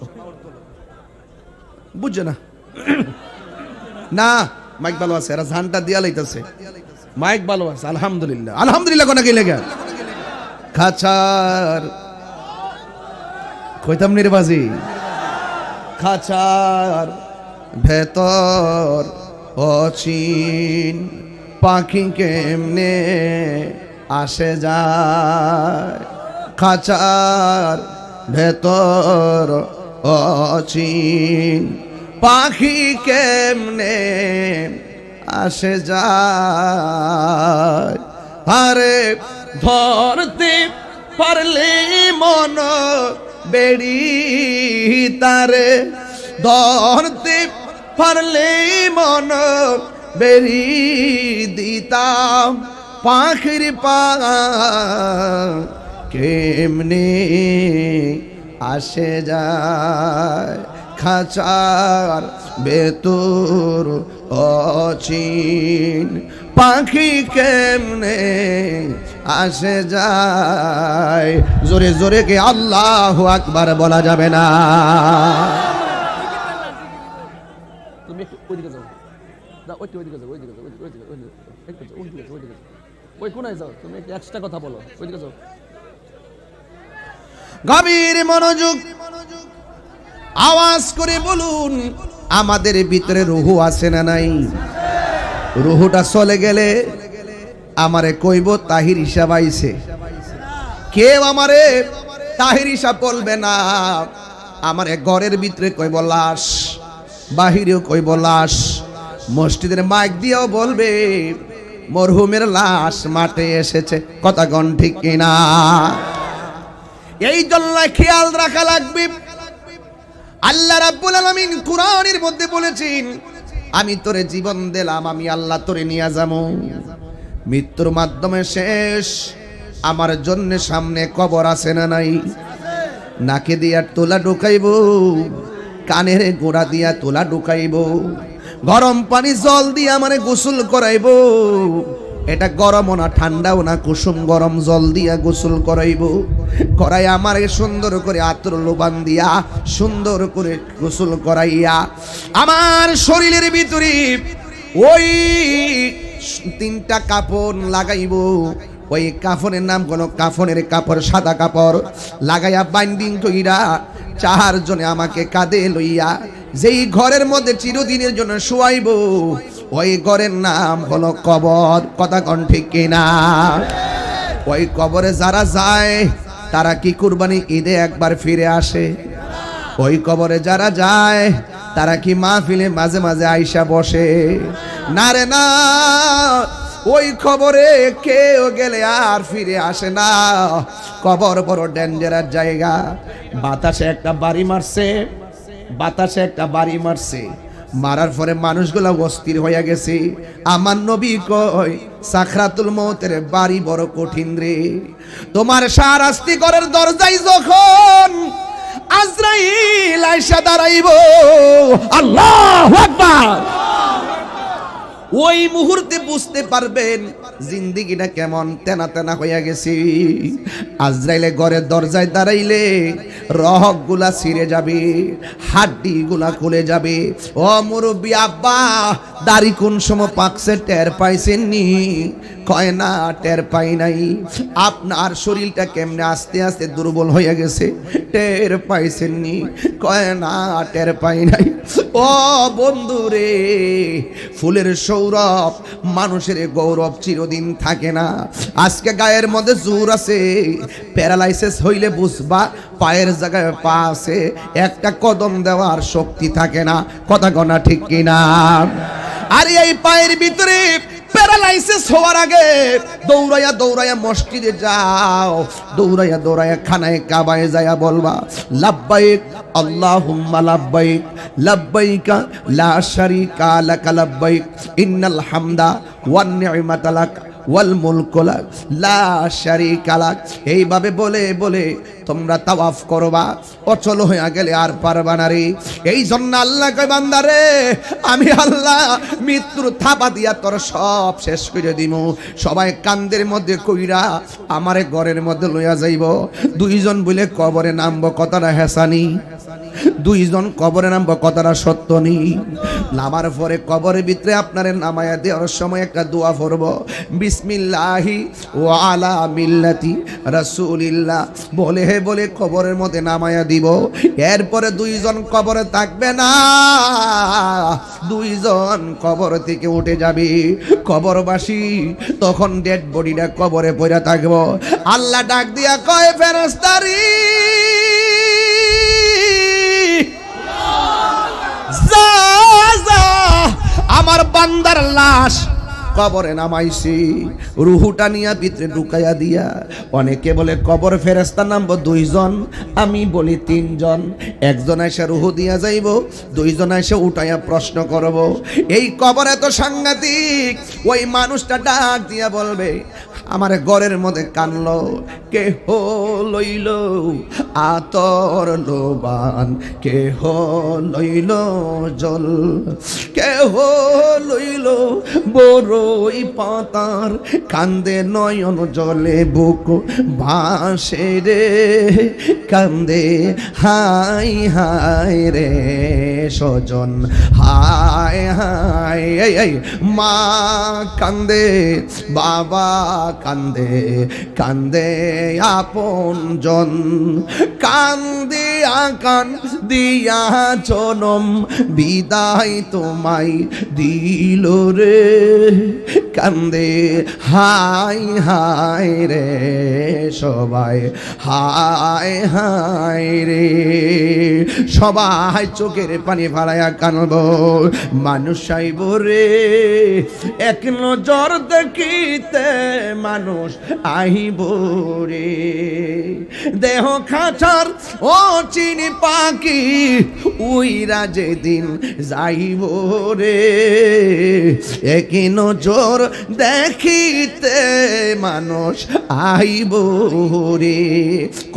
A: বুঝছে না? না মাইক ভালো আছে, এরা ঝানটা দিয়া লাইতেছে, মাইক ভালো আছে, আলহামদুলিল্লাহ। আলহামদুলিল্লাহ কোনা কি লেগে খাচার কইতাম নির্বাজি, খাচার ভেতর অচিন পাখি কেমনে আসে যায়, খাচার ভেতর অচিন পাখি কেমনে আসে যায়। আরে ধরতে পারলে মন বেড়ি তারে, ধরতে পারলে মন বেড়ি দিতাম, পাখির পা কেমনে আসে যায়, খাঁচার ভেতর অচিন পাখি কেমনে আসে যায়। জোরে জোরে কে আল্লাহু আকবার বলা যাবে না? তুমি একটু ওইদিকে যাও, ওইদিকে যাও, ওইদিকে যাও, ওইদিকে যাও, ওই কোনায় যাও, তুমি একটু এক্সট্রা কথা বলো, ওইদিকে যাও। গভীর মনোযোগ, আওয়াজ করে বলুন, আমাদের ভিতরে রুহু আছে না নাই? রুহুটা চলে গেলে আমারে কইব তাহির হিসাব আইছে, কেউ আমারে তাহির হিসাব বলবে না। আমারে ঘরের ভিতরে কইব লাশ, বাহিরেও কইব লাশ, মসজিদের মাইক দিয়েও বলবে মরহুমের লাশ মাঠে এসেছে, কথা কোন ঠিক কিনা? এই জন্য খেয়াল রাখা লাগবে। আল্লাহ রাব্বুল আলামিন কুরআনের মধ্যে বলেছেন, আমি তোরে জীবন দিলাম, আমি আল্লাহ তোরে নিয়ে যাবো। মৃত্যুর মাধ্যমে শেষ, আমার জন্য সামনে কবর আছে না নাই? নাকে দিয়া তোলা ঢুকাইব, কানের গোড়া দিয়া তোলা ঢুকাইব, গরম পানি জল দিয়ে আমারে গোসল করাইব। এটা গরমও না ঠান্ডাও না, কুসুম গরম জল দিয়া গোসল করাইব, করাই আমারে সুন্দর করে আতর লোবান দিয়া সুন্দর করে গোসল করাইয়া আমার শরীরের ভিতরে ওই তিনটা কাপড় লাগাইব। ওই কাফনের নাম কোন কাফনের কাপড়, সাদা কাপড় লাগাইয়া বাইন্ডিং কইরা চারজনে আমাকে কাঁধে লইয়া যেই ঘরের মধ্যে চিরদিনের জন্য শুয়াইব, ওই ঘরের নাম হলো কবর। কথা কোন ঠিক কিনা? ওই কবরে যারা যায় তারা কি কুরবানি ঈদে একবার ফিরে আসে? ওই কবরে যারা যায় তারা কি মাহফিলে মাঝে মাঝে আইসা বসে? না রে না, ওই কবরে কেউ গেলে আর ফিরে আসে না। কবর বড় ডেঞ্জারাস জায়গা। বাতাসে একটা বাড়ি মারছে, বাতাসে একটা বাড়ি মারছে, মারার পরে মানুষগুলা অস্থির হয়ে গেছে। আমার নবী কয় সাকরাতুল মউতের বাড়ি বড় কঠিন রে। তোমার শাস্তি করার দরজায় যখন আজরাইল আইসা দাঁড়াইব, আল্লাহু আকবার, ওই মুহূর্তে বুঝতে পারবেন জিন্দিগিটা কেমন তেনা তেনা হইয়া গেছে। আজরাইলে ঘরের দরজায় দাঁড়াইলে রহগুলা ছিঁড়ে যাবে, হাড্ডি গুলা খুলে যাবে। ও মুরব্বী আব্বা, দাড়ি কোন সময় পাকছে টের পাইছেননি? কয় না, টের পাই নাই। আপনার শরীরটা কেমনে আস্তে আস্তে দুর্বল হয়ে গেছে, টের পাইছেননি? কয় না, টের পাই নাই। ও বন্ধু রে, ফুলের সৌরভ, মানুষের গৌরব চিরদিন থাকে না। আজকে গায়ের মধ্যে জোর আছে, প্যারালাইসিস হইলে বুঝবা পায়ের জায়গায় পা আছে, একটা কদম দেওয়ার শক্তি থাকে না। কথা গনা ঠিক কিনা? আর এই পায়ের ভিতরে প্যারালাইসিস হওয়ার আগে দৌড়াইয়া দৌড়াইয়া মসজিদে যাও, দৌড়াইয়া দৌড়াইয়া খানায় কাবায় যায়া বলবা লাব্বাইক আল্লাহুম্মা লাব্বাইক লাব্বাইকা লা শারীকা লাকা লাব্বাইক ইন্নাল হামদা ওয়ান নি'মাতা লাক ওয়াল মুলকু লাক লা শারীকা লাক। এইভাবে বলে বলে তোমরা তাওয়াফ করবা, অচল হয়ে গেলে আর পারবা না রে। এই জন্য আল্লাহ কয় বান্দারে, আমি আল্লাহ মৃত্যুর থাবা দিয়া তোর সব শেষ করে দিব। সবাই কান্দের মধ্যে কইরা আমারে ঘরের মধ্যে লইয়া যাইব। দুইজন বলে কবরে নামবো, কথাটা হেসানি। দুইজন কবরে নামবো, কথাটা সত্য নি। নামার পরে কবরের ভিতরে আপনারে নামায়া দেওয়ার সময় একটা দোয়া পড়ব, বিসমিল্লাহি ওয়া আলা মিল্লাতি রাসূলিল্লাহ বলে হে বলে কবরের মধ্যে নামায়া দিব। এরপরে দুইজন কবরে থাকবে না, দুইজন কবর থেকে উঠে যাবে। কবরবাসী তখন ডেড বডিটা কবরে পড়ে থাকবো। আল্লাহ ডাক দিয়া কয় ফেরেশতারি, আমার বান্দার লাশ কবরে নামাইছি, রুহুটা নিয়া ভিতরে ঢুকাইয়া দিয়া। অনেকে বলে কবর ফেরেশতা নামবো দুইজন, আমি বলি তিনজন। একজন এসে রুহু দিয়া যাইব, দুইজন এসে উঠাইয়া প্রশ্ন করব। এই কবর এত সাংঘাতিক, ওই মানুষটা ডাক দিয়া বলবে আমার ঘরের মধ্যে কানলো, কেহ লইল আতর লোবান, কেহ লইল জল, কেহ লইল বড়ই পাতার, কান্দে নয়ন জলে বুক ভাসে রে, কান্দে হাই হাই রে সজন, হাই হাই। এই মা কান্দে, বাবা কান্দে, কান্দে আপন জন, কান্দিয়া কান দিয়া জনম বিদায় তোমায় দিল রে, কান্দে হাই হাই রে সবাই, হাই হাই রে সবাই। চোখের পানি ফালাইয়া কানব, মানুষ আইব রে এক নজর দেখিতে, মানুষ আইব রে দেহ খাঁচার ও চিনি পাখি, উইরা যেদিন যাইব রে এক নজর দেখিতে, মানুষ আইব রে।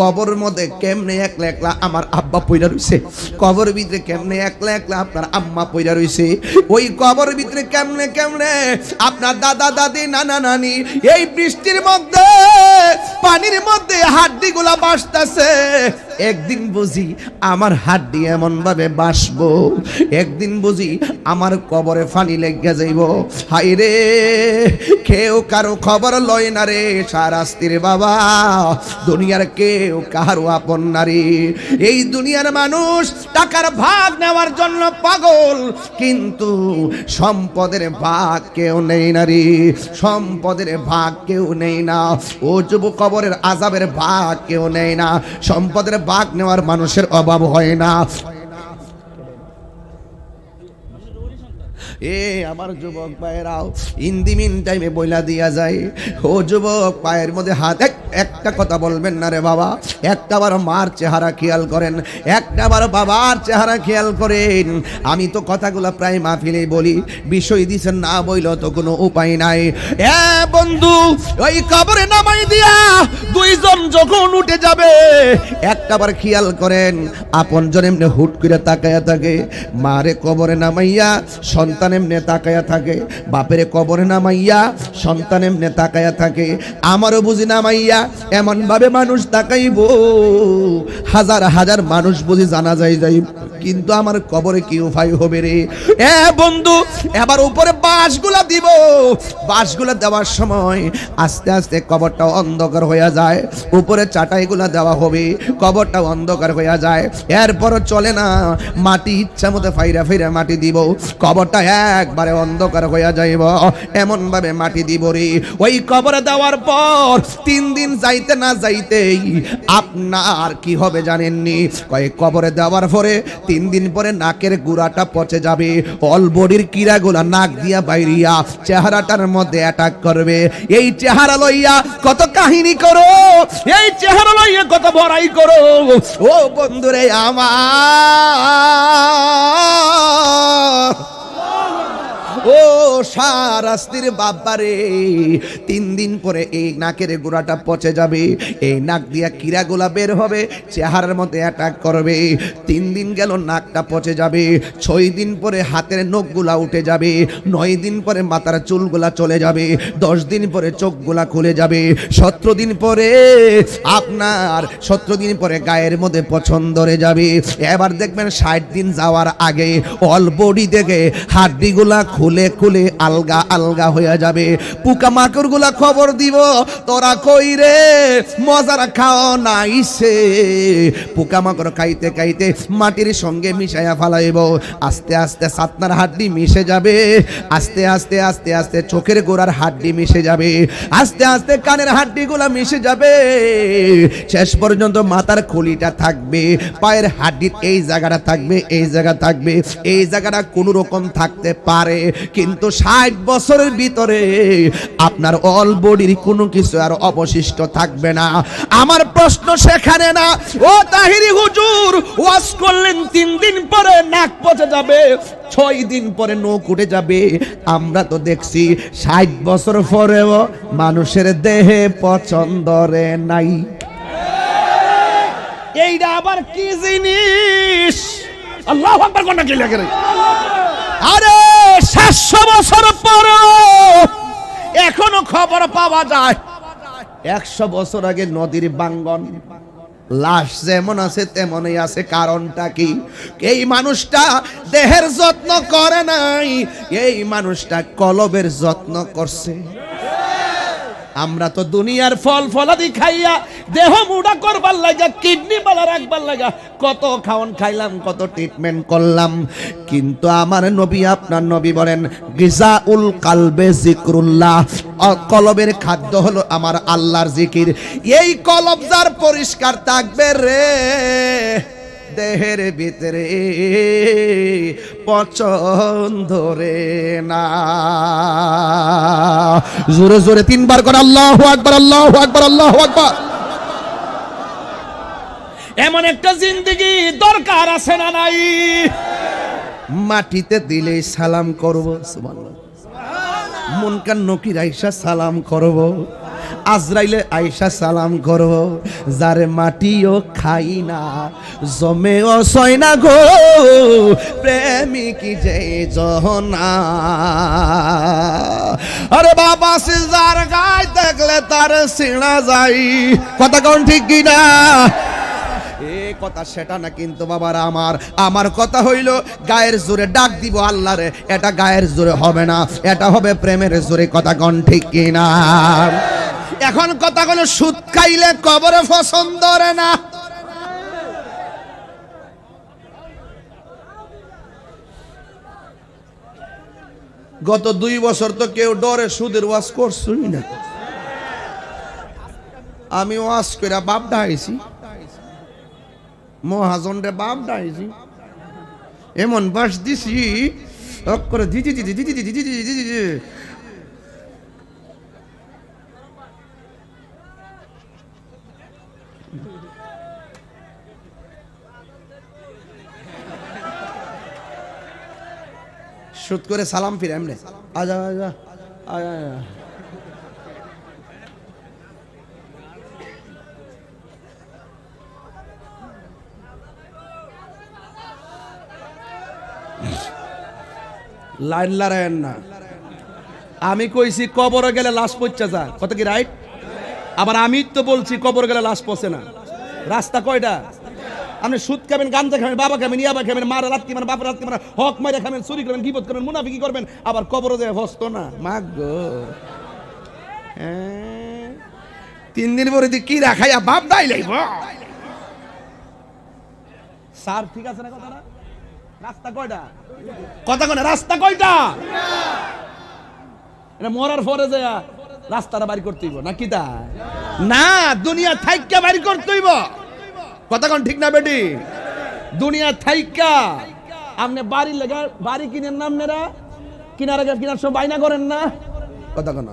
A: কবর মধ্যে কেমনে একলা একলা আমার আব্বা পইরা রইছে, কবর ভিতরে কেমনে একলা একলা আপনার আম্মা পইরা রইছে, ওই কবর ভিতরে কেমনে কেমনে আপনার দাদা দাদি নানা নানি এই বৃষ্টির মধ্যে পানির মধ্যে হাড্ডি গুলা বাসতেছে, একদিন বুঝি আমার হাড্ডি এমন ভাবে বাসবো, একদিন বুঝি আমার কবরে ফানি লেগে যাইব। হাই রে, কেউ কারো খবর লয় না রে শাহরাস্তির বাবা, দুনিয়ার কেউ কারো আপন নারী। এই দুনিয়ার মানুষ টাকার ভাগ নেওয়ার জন্য পাগল, কিন্তু সম্পদের ভাগ কেউ নেই নারী, সম্পদের ভাগ কেউ নেই না। ও যুব, কবরের আযাবের ভাগ কেউ নেই না। সম্পদের ভাগ নেওয়ার মানুষের অভাব হয় না। এ আমার যুবক ভাইরাও, ইন দি মিন টাইমে বইলা দিয়া যায়, ও যুবক পায়ের মধ্যে হাত, একটা কথা বলবেন না রে বাবা, একটাবার মার চেহারা খেয়াল করেন, একটাবার বাবার চেহারা খেয়াল করেন। আমি তো কথাগুলো প্রায় মাহফিলে বলি, বিষয় দিছেন না বইল তো কোনো উপায় নাই। এ বন্ধু, ওই কবরে নামাই দিয়া দুইজন যখন উঠে যাবে, একটাবার খেয়াল করেন, আপন জন এমনি হুট করে তাকায়া থাকে, মারে কবরে নামাইয়া সন্তান এমনি তাকায়া থাকে, বাপের কবরে নামাইয়া সন্তান এমনি তাকায়া থাকে। আমারও বুঝি নামাইয়া এমন ভাবে মানুষ তাকাইব, হাজার হাজার মানুষ বুঝি জানা যায় যাই, কিন্তু আমার কবরে কি উপায় হবে রে? এ বন্ধু, এবার উপরে বাঁশগুলা দিব, বাঁশগুলা দেওয়ার সময় আস্তে আস্তে কবরটা অন্ধকার হয়ে যায়। উপরে চাটাইগুলা দেওয়া হবে, কবরটা অন্ধকার হয়ে যায়। এরপরও চলে না, মাটি ইচ্ছা মতো ফাইরা ফাইরা মাটি দিব, কবরটা একবারে অন্ধকার হয়ে যাইব, এমন ভাবে মাটি দিব রে। ওই কবরে দেওয়ার পর 3 দিন যাইতে না যাইতেই আপনার কি হবে জানেননি? কয়েক কবরে দেওয়ার পরে 3 দিন পরে নাকের গুড়াটা পচে যাবে, অল বডির কিরাগুলা নাক দিয়া বাইরিয়া চেহারাটার মধ্যে অ্যাটাক করবে। এই চেহারা লইয়া কত কাহিনী করো, এই চেহারা লইয়া কত বড়াই করো। ও বন্ধুরে আমার, ও শাহরাস্তির বাবারে, 3 দিন পরে এই নাকের গোড়াটা পচে যাবে, এই নাক দিয়া কিরাগুলা বের হবে, চেহারার মধ্যে অ্যাটাক করবে। 3 দিন গেল, নাকটা পচে যাবে। 6 দিন পরে হাতের নখগুলা উঠে যাবে। 9 দিন পরে মাথার চুলগুলা চলে যাবে। 10 দিন পরে চোখগুলা খুলে যাবে। 17 দিন পরে আপনার 17 দিন পরে গায়ের মধ্যে পছন্দ ধরে যাবে। এবার দেখবেন 60 দিন যাওয়ার আগে অল বডি থেকে হাড্ডিগুলা খুলে খুলে আলগা আলগা হয়ে যাবে। পোকা মাকড় গুলা খবর দিব, তোরা কই রে, মজার খাও নাইছে। পোকা মাকড় খাইতে খাইতে মাটির সঙ্গে মিশাইয়া ফালাইব। আস্তে আস্তে সাতনার হাড্ডি মিশে যাবে, আস্তে আস্তে আস্তে আস্তে চোখের গোড়ার হাড্ডি মিশে যাবে, আস্তে আস্তে কানের হাড্ডি গুলা মিশে যাবে। শেষ পর্যন্ত মাথার খুলিটা থাকবে, পায়ের হাড্ডির এই জায়গাটা থাকবে, এই জায়গা থাকবে, এই জায়গাটা কোন রকম থাকতে পারে, কিন্তু 60 বছরের ভিতরে আপনার অল বডির কোনো কিছু আর অবশিষ্ট থাকবে না। আমার প্রশ্ন সেখানে না, ও তাহিরি হুজুর ওয়াজ করলেন 3 দিন পরে নাক পচে যাবে, 6 দিন পরে নখ উঠে যাবে। আমরা তো দেখছি 60 বছর পরেও মানুষের দেহে পছন্দ রে নাই। এইটা আবার কি জিনিস? আল্লাহু আকবার কোনটা কি লাগে রে? আরে 700 বছর পরেও এখনো খবর পাওয়া যায় 100 বছর আগে নদীর বাঙ্গন, লাশ যেমন আছে তেমনই আছে। কারণটা কি? এই মানুষটা দেহের যত্ন করে নাই, এই মানুষটা কলবের যত্ন করছে। আমরা তো দুনিয়ার ফল ফলাদি খাইয়া দেহ মুড়া করবার লাগা, কিডনি বালা রাখবার লাগা কত খাওন খাইলাম, কত ট্রিটমেন্ট করলাম, কিন্তু আমার নবী, আপনার নবী বলেন গিজাউল কালবে জিক্রুল্লাহ, কলবের খাদ্য হলো আমার আল্লাহর জিকির। এই কলব যার পরিষ্কার থাকবে রে, দেহের ভিতরে পছন্দ রে না। জোরে জোরে 3 বার করে আল্লাহু আকবার, আল্লাহু আকবার, আল্লাহু আকবার। এমন একটা জিন্দেগি দরকার আছে না নাই? মাটিতে দিলে সালাম করব, সুবহানাল্লাহ। মুনকার নকির আয়েশা সালাম করব, আজরাইলে আয়েশা সালাম করব। যারে মাটিও খাই না, জমেও সয় না গো, প্রেমিক যে জহনা। আরে বাবা সে যার গায়ে দেখলে তার সিনা যাই, কথা কোন ঠিক কিনা? এ কথা সেটা না কিন্তু বাবার, আমার কথা হইল গায়ের জোরে ডাক দিব আল্লাহরে, এটা গায়ের জোরে হবে না, এটা হবে প্রেমের জোরে। কথা কোন ঠিক কিনা? এখন কথা হলো সুদ খাইলে কবরে পছন্দ করে না। গত 2 বছর তো কেউ ডরে সুদের ওয়াজ করছই না। আমি ওয়াজ করে বাপ ডাইছি, মহাজন রে বাপ ডাইছি, এমন বাস দিছি করে দিদি দিদি দিদি দিদি দিদি দিদি। শুট করে সালাম ফিরে এমনি আজা আজা আজা। লাইন লড়াইন না। আমি কইছি কবরে গেলে লাশ পচা যায়, কত কি রাইট? আবার আমি তো বলছি কবর গেলে লাশ পচে না। রাস্তা কয়টা? আপনি সুদ খাবেন, গাঞ্জা খাবেন, বাবা খাবেন, ইয়াবা খাবেন, মারা রাত্রি মানে বাপা রাত্রি মানে হক মাইরা খাবেন, চুরি করবেন, গিবত করবেন, মুনাফিকি করবেন, আবার কবরে যায় হস্ত না। মাগ গো 3 দিন পরে কি রাখাইয়া বাপ দাই লাইব স্যার। ঠিক আছে না কথাটা? রাস্তা কয়টা? কথা কোন রাস্তা কয়টা? এটা মরার পরে যায় রাস্তাটা বাড়ি করতে হইব নাকি? তা না, দুনিয়া থাইকা বাড়ি করতে হইব। কথা কোন ঠিক না বেটি? দুনিয়া থাইকা আপনি বাড়ির লেগে বাড়ি কিনেন না, আপনারা কিনার আগে কিনার সব বাইনা করেন না। কথা কোন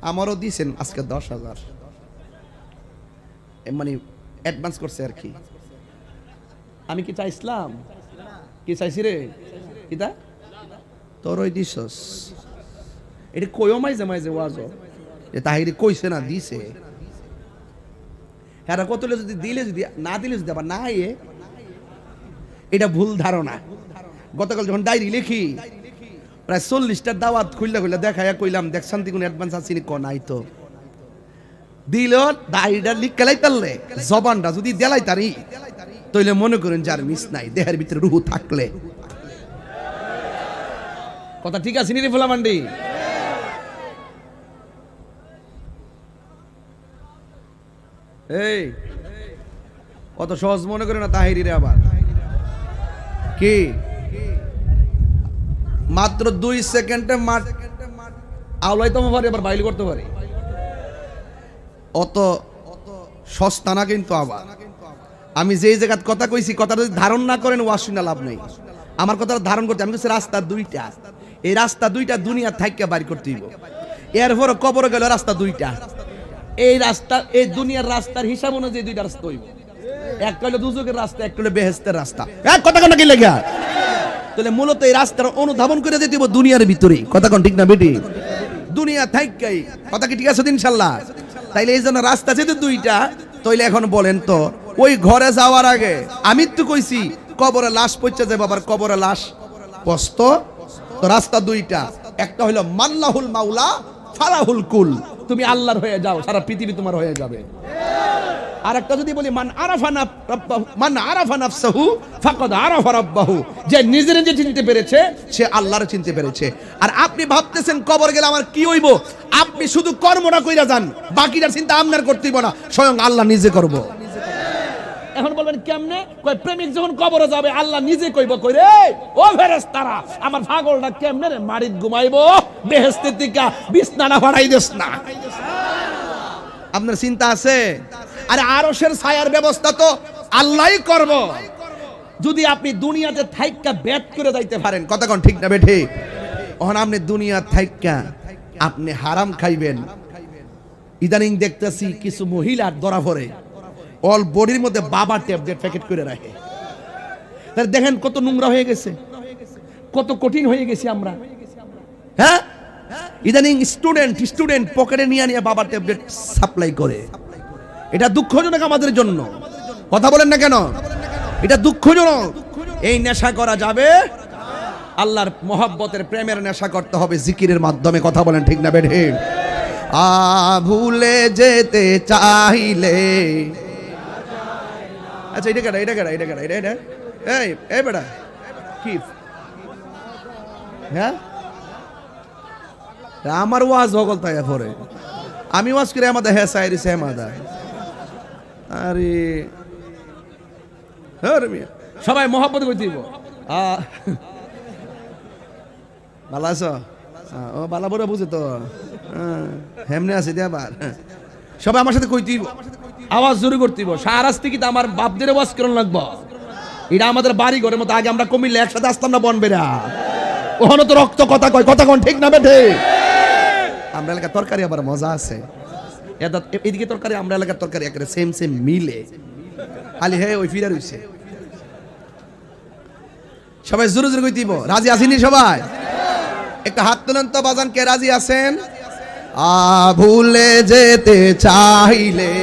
A: আমারও দিছেন আজকে 10,000 মানে অ্যাডভান্স করছে আর কি। আমি কি চাইছিলাম? কি চাইছি রে? কিতা তোরই দিছস? এটা কইও মাইজে মাইজে ওয়াজ এ তাহিরি কইছে না, দিছে। হ্যাঁ কত যদি দিলে, যদি না দিলে, যদি আবার না এটা ভুল ধারণা। গতকাল যখন ডায়েরি লিখি প্রায় 40টা দাওয়াত খুললে খুললে দেখাইয়া কইলাম, দেখ শান্তি কোন অ্যাডভান্স আসিনি ক নাই তো। দিল ডায়েরিটা লিখলাই তারলে জবানটা যদি দেলাই তারি তইলে মনে করেন যার মিস নাই, দেহের ভিতরে রুহু থাকলে। কথা ঠিক আছে নি রে ফুলামান্ডি? এই অত সহজ মনে করে না তাহিরি রে। আবার কি মাত্র 2 সেকেন্ডে আওলাইতে পারে, আবার বাইল করতে পারে। অত সস্তা না কিন্তু। আবার আমি যেই জায়গাত কথা কইছি, কথা যদি ধারণ না করেন ওয়াজ শুনে লাভ নেই। আমার কথাটা ধারণ করতে, আমি কইছি রাস্তা 2টা, এই রাস্তা 2টা দুনিয়া থাইকা বাড়ি করতে হইব। এরপর কবরে গেল রাস্তা 2টা। এই রাস্তা, এই দুনিয়ার রাস্তার হিসাব অনুযায়ী 2টা রাস্তা হইব। একটা হলো দুজকের রাস্তা, একটা হলো বেহেশতের রাস্তা। কথা কোন কি লেখা? তাহলে মূলত এই রাস্তার অনুধাবন করে যেতে হইব দুনিয়ার ভিতরে। কথা কোন ঠিক না বেটি? দুনিয়া থাইকাই। কথা কি ঠিক আছে ইনশাআল্লাহ? তাইলে এই জন্য রাস্তা যেহেতু 2টা, তাইলে এখন বলেন তো ওই ঘরে যাওয়ার আগে আমি তো কইছি কবরে লাশ পচে যাবে, আবার কবরে লাশ পস্ত। তো রাস্তা 2টা, একটা হলো মাল্লাহুল মাওলা ফালাহুল কুল, তুমি আল্লাহর হয়ে যাও, সারা পৃথিবী তোমার হয়ে যাবে। আর একটা যদি বলি মান আরাফা নাফসাহু ফাকাদ আরাফা রাব্বাহু, যে নিজের নিজে চিনতে পেরেছে সে আল্লাহর চিনতে পেরেছে। আর আপনি ভাবতেছেন কবর গেলে আমার কি হইব, আপনি শুধু কর্মটা কইরা যান, বাকিটা চিন্তা আপনার করতে হইব না, স্বয়ং আল্লাহ নিজে করব। এখন বলবেন কেমনে? কই প্রেমিক যখন কবরে যাবে আল্লাহ নিজে কইব, কই রে ও ফেরেশতারা আমার পাগলটা কেমনে রে মারিত ঘুমাইবো, বেহেশতের দিকে বিছনাটা ফাড়াই দেস না। আপনার চিন্তা আছে? আরে আরশের ছায়ার ব্যবস্থা তো আল্লাহই করব, যদি আপনি দুনিয়াতে থাইক্কা ব্যাট করে যাইতে পারেন। কথা কোন ঠিক না বেঠে? এখন আপনি দুনিয়া থাইক্কা আপনি হারাম খাইবেন। ইদানিং দেখতেছি কিছু মহিলার ধরা পড়ে অল বডির মধ্যে বাবা ট্যাবলেট প্যাকেট করে রাখে। তাহলে দেখেন কত নোংরা হয়ে গেছে, কত কঠিন হয়ে গেছি আমরা। হ্যাঁ, ইদানিং স্টুডেন্ট পকেটে নিয়ে নিয়ে বাবা ট্যাবলেট সাপ্লাই করে। এটা দুঃখজনক আমাদের জন্য। কথা বলেন না কেন? এটা দুঃখজনক। এই নেশা করা যাবে? আল্লাহর মহব্বতের প্রেমের নেশা করতে হবে জিকিরের মাধ্যমে। কথা বলেন ঠিক না বেঠে? ভুলে যেতে চাইলে আচ্ছা এটা কেডা এটা এই বেটা কি হ্যাঁ আমার ওয়াজ হগল তাই পরে আমি ওয়াজ করে আমাদের হ্যাঁ সাইরি সে মাদা আরে সবাই মহব্বত করে দিব ভালো আছো ও বালা বড় বুঝে তো হেমনে আছে দিয়ে আবার সবাই আমার সাথে কইতেইব আওয়াজ জোরে করতেইব সারাস্তি কি আমার বাপদের ওয়াজ করন লাগবো এটা আমাদের বাড়ি ঘরের মতো আগে আমরা কমিলে একসাথে আসতাম না বনবেরা ওখানে তো রক্ত কথা কয় কথা কোন ঠিক না বেঠে আমরা এলাকার তরকারি আবার মজা আছে এদিকে তরকারি আমরা এলাকার তরকারি একেবারে সেম মিলে খালি হে ওই ফিরে রইছে সবাই জোরে জোরে কইতেইব রাজি আসেনি সবাই একটা হাত তুলেন তো বাজান কে রাজি আছেন ভুলে যেতে চাইলে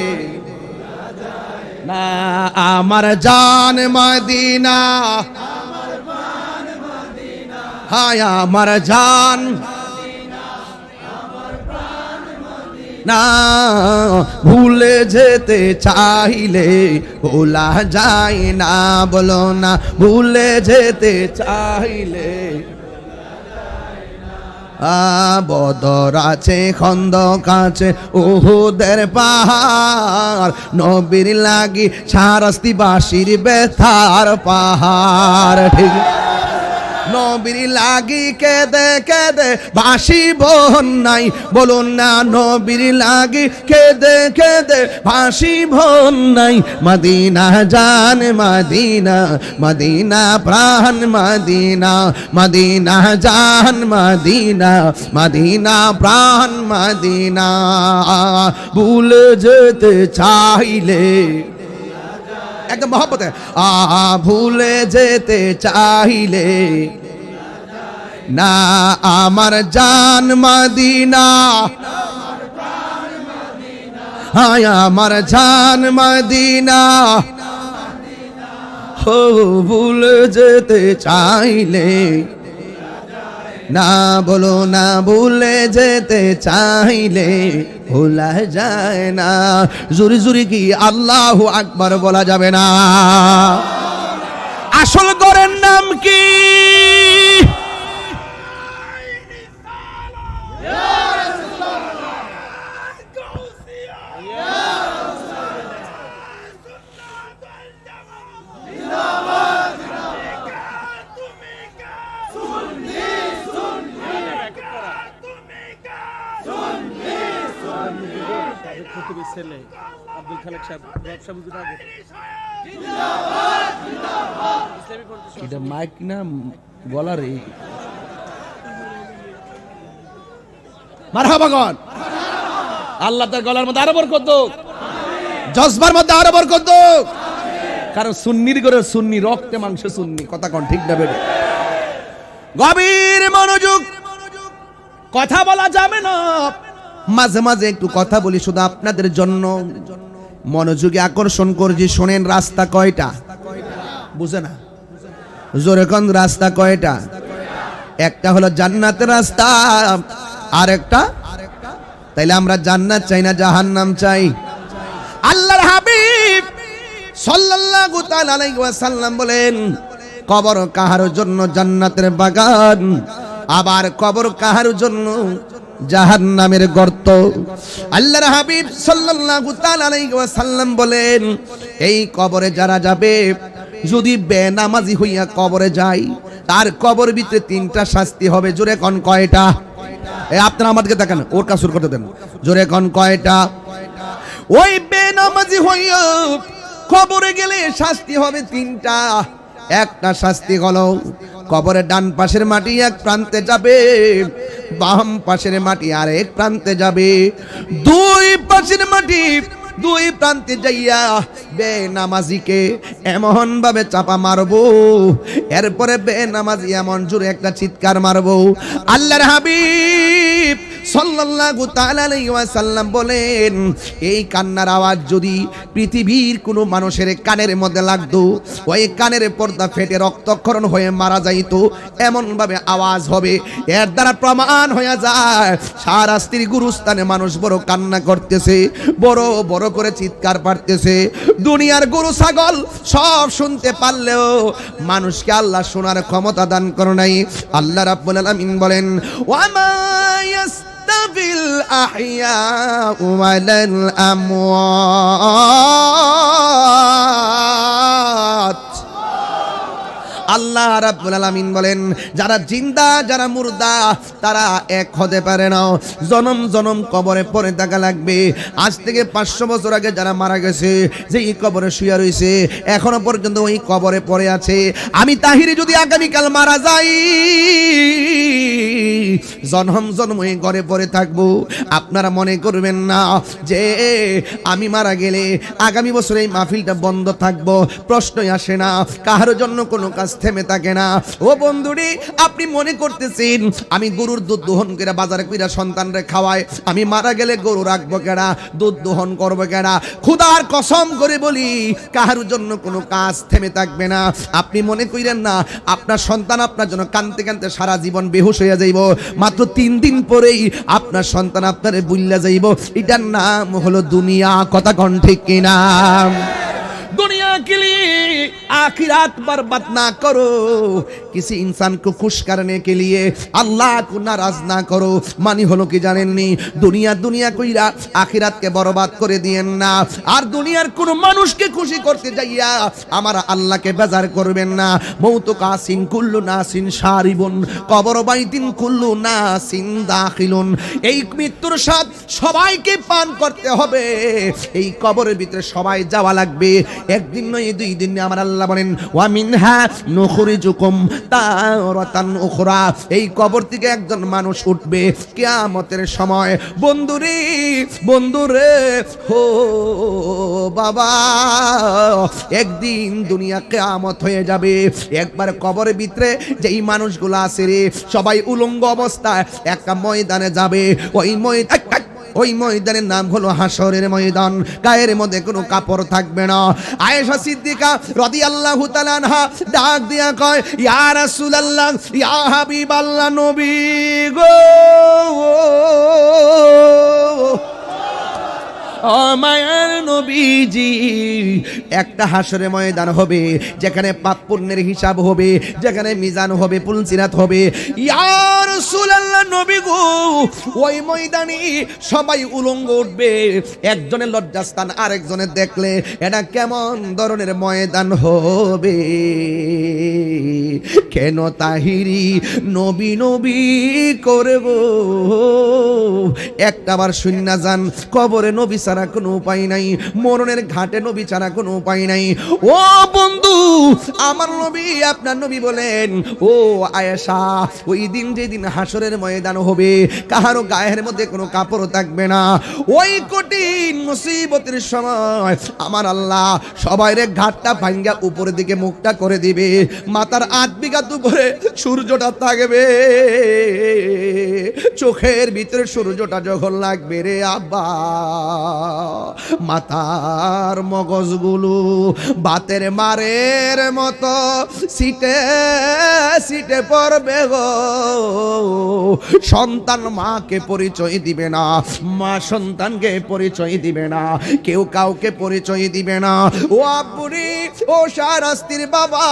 A: না আমার জান মদিনা হায় আমার জান না ভুলে যেতে চাইলে ভোলা যায় না বলো না ভুলে যেতে চাইলে বদর আছে খন্দক আছে উহুদের পাহাড় নবীর লাগি শারস্তিবাসীর ব্যথার পাহাড় ঠিক নবীর লাগি কেঁদে কেঁদে ভাসিব নাই বলুন না নবীর লাগি কেঁদে কেঁদে ভাসিব নাই মদিনা জান মদিনা মদিনা প্রাণ মদিনা মদিনা জান মদিনা মদিনা প্রাণ মদিনা ভুলে যেতে চাইলে একদম মহব্বতে ভুলে যেতে চাইলে না আমার জান মদিনা হায় আমার জান মদিনা হো ভুলে যেতে চাইলে না বলো না ভুলে যেতে চাইলে ভোলা যায় না জোরে জোরে কি আল্লাহু আকবার বলা যাবে না আসল গরের নাম কি
B: ছেলে আব্দুল খালেক সাহেব ব্যবসা বুঝে থাকে
A: এটা মাইক না গলার এই মারহাবা গন আল্লাহ তার গলার মধ্যে আরো বরকত দাও জজবার মধ্যে আরো বরকত দাও কারণ সুন্নির করে সুন্নি রক্তে মাংস সুন্নি কথা কোন ঠিক না বেবে গভীর মনোযোগ কথা বলা যাবে না মাঝে মাঝে একটু কথা বলি শুধু আপনাদের জন্য মনোযোগে আকর্ষণ করছি শোনেন রাস্তা কয়টা বুঝে না জোরে কোন রাস্তা কয়টা একটা হলো জান্নাতের রাস্তা আর একটা তাইলে আমরা জান্নাত চাই না জাহান্নাম চাই আল্লাহর হাবিব সাল্লাল্লাহু তাআলা আলাইহি ওয়াসাল্লাম বলেন কবর কাহার জন্য জান্নাতের বাগান আবার কবর কাহার জন্য জাহান্নামের গর্ত আল্লাহর হাবিব সাল্লাল্লাহু তাআলা আলাইহি ওয়াসাল্লাম বলেন এই কবরে যারা যাবে যদি বেনামাজি হইয়া কবরে যায় তার কবর ভিতরে তিনটা শাস্তি হবে জোরে কোন কয়টা এই আপনারা আমাদেরকে দেখেন ওর কাজ শুরু করতে দেন জোরে কোন কয়টা ওই বেনামাজি হইয়া কবরে গেলে শাস্তি হবে তিনটা একটা শাস্তি হলো কবরের ডান পাশের মাটি এক প্রান্তে যাবে বাম পাশের মাটি আরেক প্রান্তে যাবে দুই পাশের মাটি দুই প্রান্তে যাইয়া বেনামাজিকে এমন ভাবে চাপা মারবো এরপরে বেনামাজি এমন জোরে একটা চিৎকার মারবো আল্লাহর হাবিব সাল্লাল্লাহু তাআলা আলাইহি ওয়াসাল্লাম বলেন, এই কান্নার আওয়াজ যদি পৃথিবীর কোনো মানুষের কানের মধ্যে লাগতো, ওই কানের পর্দা ফেটে রক্তক্ষরণ হয়ে মারা যাইতো, এমন ভাবে আওয়াজ হবে। এর দ্বারা প্রমাণ হয়ে যায় শাহরাস্তির গুরুস্থানে মানুষ বড় কান্না করতেছে, বড় বড় করে চিৎকার পারতেছে। দুনিয়ার গরু ছাগল সব শুনতে পারলেও মানুষকে আল্লাহ শোনার ক্ষমতা দান করে নাই। আল্লাহ রাব্বুল আলামিন বলেন, ওয়ামা ইয়াস্তাবিল আহইয়াউ ওয়ালাল আমওয়াত। আল্লাহ রাব্বুল আলামিন বলেন, যারা জিন্দা যারা মুর্দা তারা এক হতে পারে না। জনম জনম কবরে পড়ে থাকা লাগবে। আজ থেকে 500 বছর আগে যারা মারা গেছে, যে এই কবরে শুয়ে রয়েছে, এখনো পর্যন্ত ওই কবরে পড়ে আছে। আমি তাহিরি যদি আগামীকাল মারা যাই, জনম জনম ওই ঘরে পড়ে থাকবো। আপনারা মনে করবেন না যে আমি মারা গেলে আগামী বছর এই মাহফিলটা বন্ধ থাকবো, প্রশ্নই আসে না। কারোর জন্য কোনো কাজ থেমে থাকে না। ও বন্ধুরি, আপনি মনে করতেছেন আমি গরুর দুধ দোহন করে বাজারে কইরা সন্তানরে খাওয়াই, আমি মারা গেলে গরু রাখবো কেডা, দুধ দোহন করবো কেডা? খোদার কসম করে বলি, কারোর জন্য কোনো কাজ থেমে থাকবে না। আপনি মনে কইরেন না আপনার সন্তান আপনার জন্য কাঁদতে কাঁদতে সারা জীবন বেহুশ হয়ে যাইব, মাত্র 3 দিন পরেই আপনার সন্তান আপনারে বুইল্লা যাইব। এটার নাম হলো দুনিয়া। কথা কোন ঠিক কিনা? दुनिया के लिए आखिरात बर्बाद ना करो, किसी इंसान को खुश करने के लिए अल्लाह को नाराज ना करो। मानी हलो कि जानेनনি, दुनिया दुनिया কইরা আখিরাতকে বরবাদ করে দিয়েন না। আর দুনিয়ার কোন মানুষকে খুশি করতে যাইয়া আমার আল্লাহকে বেজার করবেন না। মৌতু কাসিন কুল্লু নাসিন শারিবুন কবর বাইতিন কুল্লু নাসিন দাখিলুন। এই মৃত্যুর স্বাদ সবাইকে পান করতে হবে, এই কবরের ভিতরে সবাই যাওয়া লাগবে। একদিন নয় 2 দিন। আমার আল্লাহ বলেন, ওয়া মিনহা নুখরিজুকুম তারাতান উখরা। এই কবর থেকে একজন মানুষ উঠবে কিয়ামতের সময়। বন্ধুরে বন্ধুরে হো বাবা, একদিন দুনিয়া কিয়ামত হয়ে যাবে। একবার কবরের ভিতরে যেই মানুষগুলো আছে রে, সবাই উলঙ্গ অবস্থায় একটা ময়দানে যাবে। ওই ময়দানের নাম হলো হাসরের ময়দান। গায়ের মধ্যে কোনো কাপড় থাকবে না। আয়েশা সিদ্দিকা রাদিয়াল্লাহু তাআলা আনহা ডাক দিয়া কয়, ইয়া রাসূলুল্লাহ, ইয়া হাবিবাল্লাহ, নবী গো, ও মায়ার নবীজি, একটা হাসরে ময়দান হবে যেখানে পাপ পুণ্যের হিসাব হবে, যেখানে মিজান হবে, পুলসিরাত হবে। ইয়া রাসূলুল্লাহ, নবী গো, ওই ময়দানে সবাই উলঙ্গ উঠবে। একজনের লজ্জাস্থান আরেকজনের দেখলে এটা কেমন ধরনের ময়দান হবে? কেন তাহিরি নবী নবী করব? একটাবার শুননা যান, কবরে নবী ছাড়া কোনো উপায় নাই, মরণের ঘাটে নবী ছাড়া কোনো উপায় নাই। ও বন্ধু, আমার নবী আপনার নবী বলেন, ও আয়েশা, ওই দিন যেদিন হাসরের ময়দান হবে, কাহারও গায়ের মধ্যে কোনো কাপড় থাকবে না। ওই কঠিন মুসিবতের সময় আমার আল্লাহ সবাইরে ঘাটটা ভাঙ্গা উপরের দিকে মুখটা করে দিবে। মাথার 8 বিঘা উপরে সূর্যটা থাকবে। চোখের ভিতরে সূর্যটা যখন লাগবে রে আব্বা, মাথার মগজগুলো বাতের মারের মতো সিটে সিটে পড়বে গো। সন্তান মাকে পরিচয় দিবে না, মা সন্তানকে পরিচয় দিবে না, কেউ কাউকে পরিচয় দিবে না। ও আব্বুরি, ও শাহরাস্তির বাবা,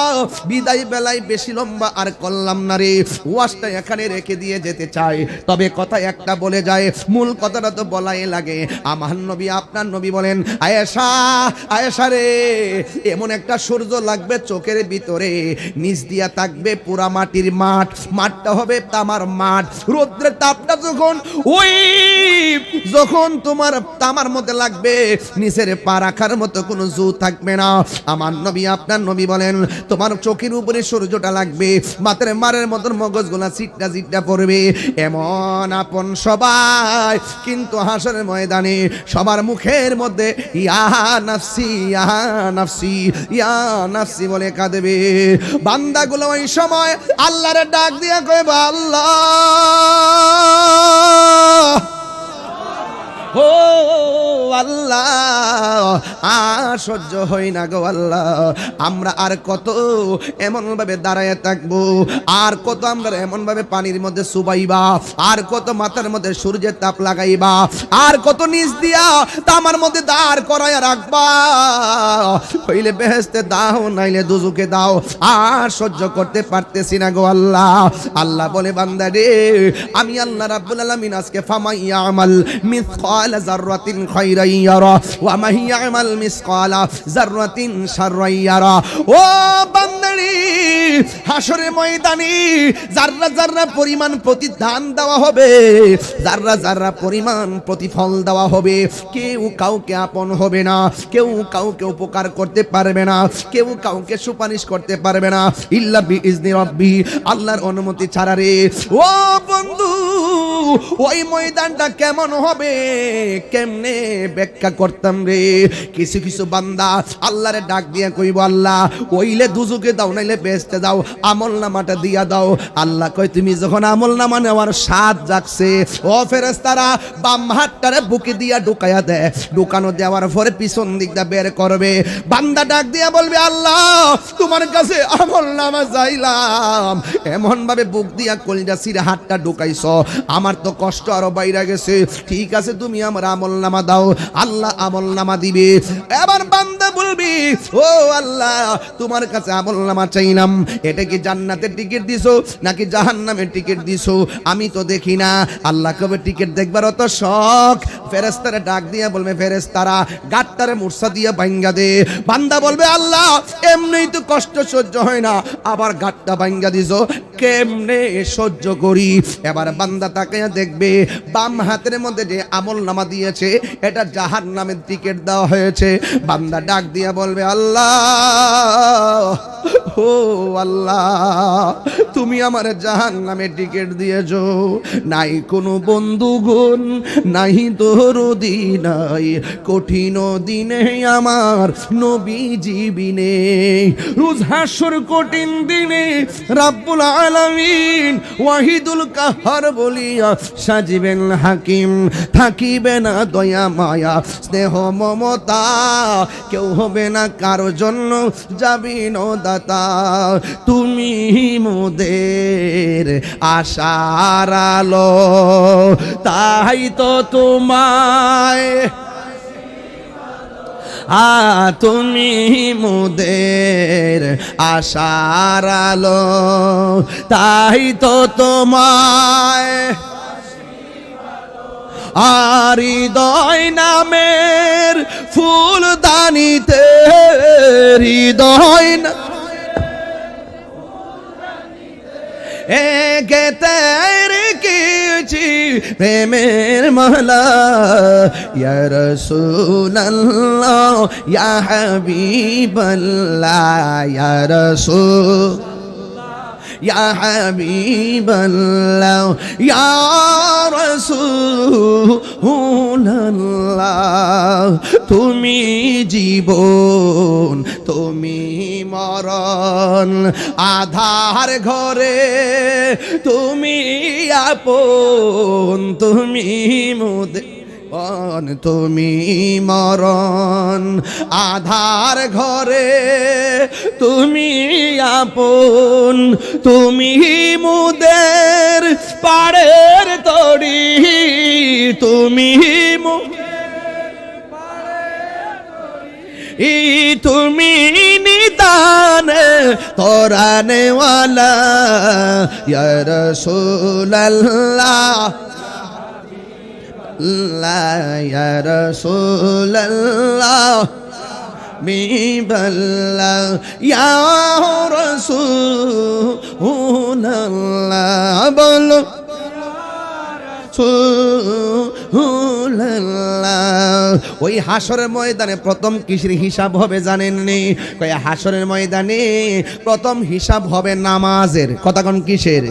A: বিদায় বেলায় বেশি লম্বা আর করলাম না রে, ওয়াজটা এখানে রেখে দিয়ে যেতে চাই। তবে কথা একটা বলে যায়, মূল কথাটা তো বলাই লাগে। আমার নবী আপনার নবী বলেন, আয়েশা আয়েশা রে, এমন একটা সূর্য লাগবে চোখের ভিতরে, নিচ দিয়া থাকবে পুরা মাটির মাঠ, মাঠটা হবে তামার মাঠ। রৌদ্রের তাপটা যখন ওই যখন তোমার তামার মধ্যে লাগবে নিচের পা রাখার মতো কোনো জু থাকবে না। আমার নবী আপনার নবী বলেন তোমার চোখের উপরে সূর্যটা লাগবে, মাথার মারের মতন মগজগুলা চিটটা চিটটা পড়বে। এমন আপন সবাই কিন্তু হাসরের ময়দানে সবার মুখের মধ্যে ইয়া নাফসি ইয়া নাফসি ইয়া নাফসি বলে কাঁদবে। বান্দাগুলো ওই সময় আল্লাহরে ডাক দিয়া কইবে আল্লাহ ও আল্লাহ আর সহ্য হয় না গো আল্লাহ, আমরা আর কত এমন ভাবে দাঁড়ায় থাকবো, আর কত আমরা এমন ভাবে পানির মধ্যে চুবাইবা, আর কত মাথার মধ্যে সূর্যের তাপ লাগাইবা, আর কত নিচ দিয়া তামার মধ্যে দাঁড় করাইয়া রাখবা, হইলে বেহেশতে দাও নাইলে দুজুকে দাও, আর সহ্য করতে পারতেছি না গো আল্লাহ। আল্লাহ বলে বান্দা রে আমি আল্লাহ রাব্বুল আলামিন আজকে ফামাইয়া আমাল মিসকালা যাররাতিন খায়রান ইয়ারা ওয়া মা ইয়ামাল মিসকালা যাররাতিন শাররান ইয়ারা। ও বান্দারে হাসরের ময়দানে যাররা যাররা পরিমাণ প্রতিদান দেওয়া হবে, যাররা যাররা পরিমাণ প্রতিফল দেওয়া হবে, কেউ কাউকে আপন হবে না, কেউ কাউকে উপকার করতে পারবে না, কেউ কাউকে সুপারিশ করতে পারবে না ইল্লা বিইজনি রাব্বি, আল্লাহর অনুমতি ছাড়া রে। ও বন্ধু ওই ময়দানটা কেমন হবে কেমনে ব্যাখ্যা করতাম রে। কিছু কিছু বান্দা আল্লাহরে ডাক দিয়ে কইব আল্লাহ ওইলে দুজুকে দাও নাইলে বেহেশতে দাও, আমল নামাটা দিয়া দাও। আল্লাহ কয় তুমি যখন আমল নামা নেওয়ার স্বাদ জাগছে ও ফেরেশতারা বাম হাতটারে বুকে দিয়া ঢুকায়া দেয়, ঢুকানো দেওয়ার পরে পিছন দিকটা বের করবে। বান্দা ডাক দিয়া বলবে আল্লাহ তোমার কাছে আমল নামা চাইলাম, এমন ভাবে বুক দিয়া কলিজা সিরে হাতটা ঢুকাইছো আমার তো কষ্ট আরো বাইরে গেছে, ঠিক আছে তুমি আমার আমল নামা দাও। আল্লাহ আমল নামা দিবে। এবার বান্দা বলবি ও আল্লাহ তোমার কাছে আমল নামা চাইলাম, এটা কি জান্নাতের টিকিট দিছো নাকি জাহান্নামের টিকিট দিছো আমি তো দেখি না। আল্লাহ কবে টিকিট দেখবার অত শখ। ফেরেশতারা ডাক দিয়া বলবে ফেরেশতারা গাটটারে মুরসা দিয়া ভাঙ্গা দে। বান্দা বলবে আল্লাহ এমনিই তো কষ্ট সহ্য হয় না, আবার গাটটা ভাঙ্গা দিছো কেমনে সহ্য করি। এবার বান্দা তাকায়া দেখবে বাম হাতের মধ্যে যে আমল নামা দিয়েছে এটা জাহান্নামের টিকিট দেওয়া হয়েছে। বান্দা ডাক দিয়া বলবে আল্লাহ ও আল্লাহ তুমি আমার জাহান্নামের টিকিট দিয়েছো, নাই কোনো বন্ধুগণ নাই দরদি নাই কঠিন দিনে আমার নবীজি বিনে। রোজ হাসর কঠিন দিনে রাব্বুল আলামিন ওয়াহিদুল কাহার বলিয়া সাজিবেন হাকিম, থাকিবে না দয়া মায়া স্নেহ মমতা, কেউ হবে না কারো জন্য যাবি দাতা। তুমি মোদের আশার আলো তাই তো তোমায় তুমি মোদের আশার আলো তাই তো তোমায় আর হৃদয় নামের ফুল দানিতে হৃদয় গেতে রেখেছি প্রেমের মালা ইয়া রাসূলুল্লাহ ইয়া হাবিবাল্লাহ ইয়া রাসূল ইয়া হাবিবাল্লাহ ইয়া রাসূলুল্লাহ তুমি জীবন তুমি মরণ আধার ঘরে তুমি আপন তুমি মোদের তুমি মরণ আধার ঘরে তুমি আপন তুমি মোদের পাড়ের তরি তুমি তুমি নিদান তোরানে ওয়ালা ইয়া রাসূলুল্লাহ ইয়া রাসূলুল্লাহ বিবাল্লাহ ইয়া রাসূলুল্লাহ বলো ওই হাসরের ময়দানে প্রথম কিসের হিসাব হবে জানেননি? কয় হাসরের ময়দানে প্রথম হিসাব হবে নামাজের। কথা কোন কিসের?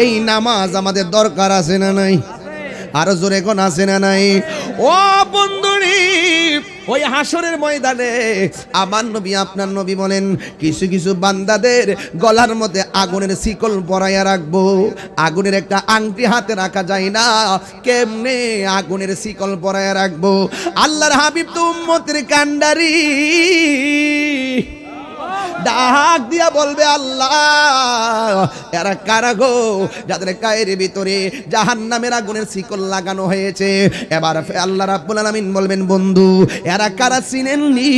A: এই নামাজ আমাদের দরকার আছে না নাই? আরো জোরে কোন আছে না নাই? ও বন্ধুরি, ওই হাসরের ময়দানে আমার নবী আপনার নবী বলেন কিছু কিছু বান্দাদের গলার মধ্যে আগুনের শিকল পরাইয়া রাখবো। আগুনের একটা আংটি হাতে রাখা যায় না, কেমনে আগুনের শিকল পরাইয়া রাখবো? আল্লাহর হাবিব তো উম্মতের কান্ডারি, ডাক দিয়া বলবে আল্লাহ এরা কারা গো যাদের গায়ের ভিতরে জাহান্নামের আগুনের শিকল লাগানো হয়েছে? এবার আল্লাহ রাব্বুল আলামিন বলবেন বন্ধু এরা কারা চিনেননি?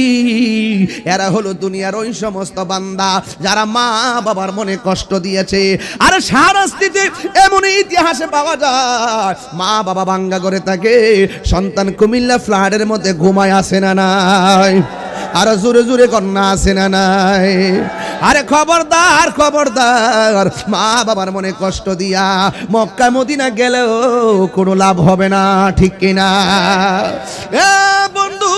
A: এরা হলো দুনিয়ার ওই সমস্ত বান্দা যারা মা বাবার মনে কষ্ট দিয়েছে। আর শাস্তিতে এমন ইতিহাসে পাওয়া যায় মা বাবা ভাঙ্গা করে থাকে, সন্তান কুমিল্লা ফ্ল্যাটের মধ্যে ঘুমায় আসে না নাই? আর জোরে জোরে কন্যা আছে না নাই? আরে খবরদার খবরদার, মা বাবার মনে কষ্ট দিয়া মক্কা মদিনা গেলেও কোনো লাভ হবে না, ঠিক কিনা? এ বন্ধু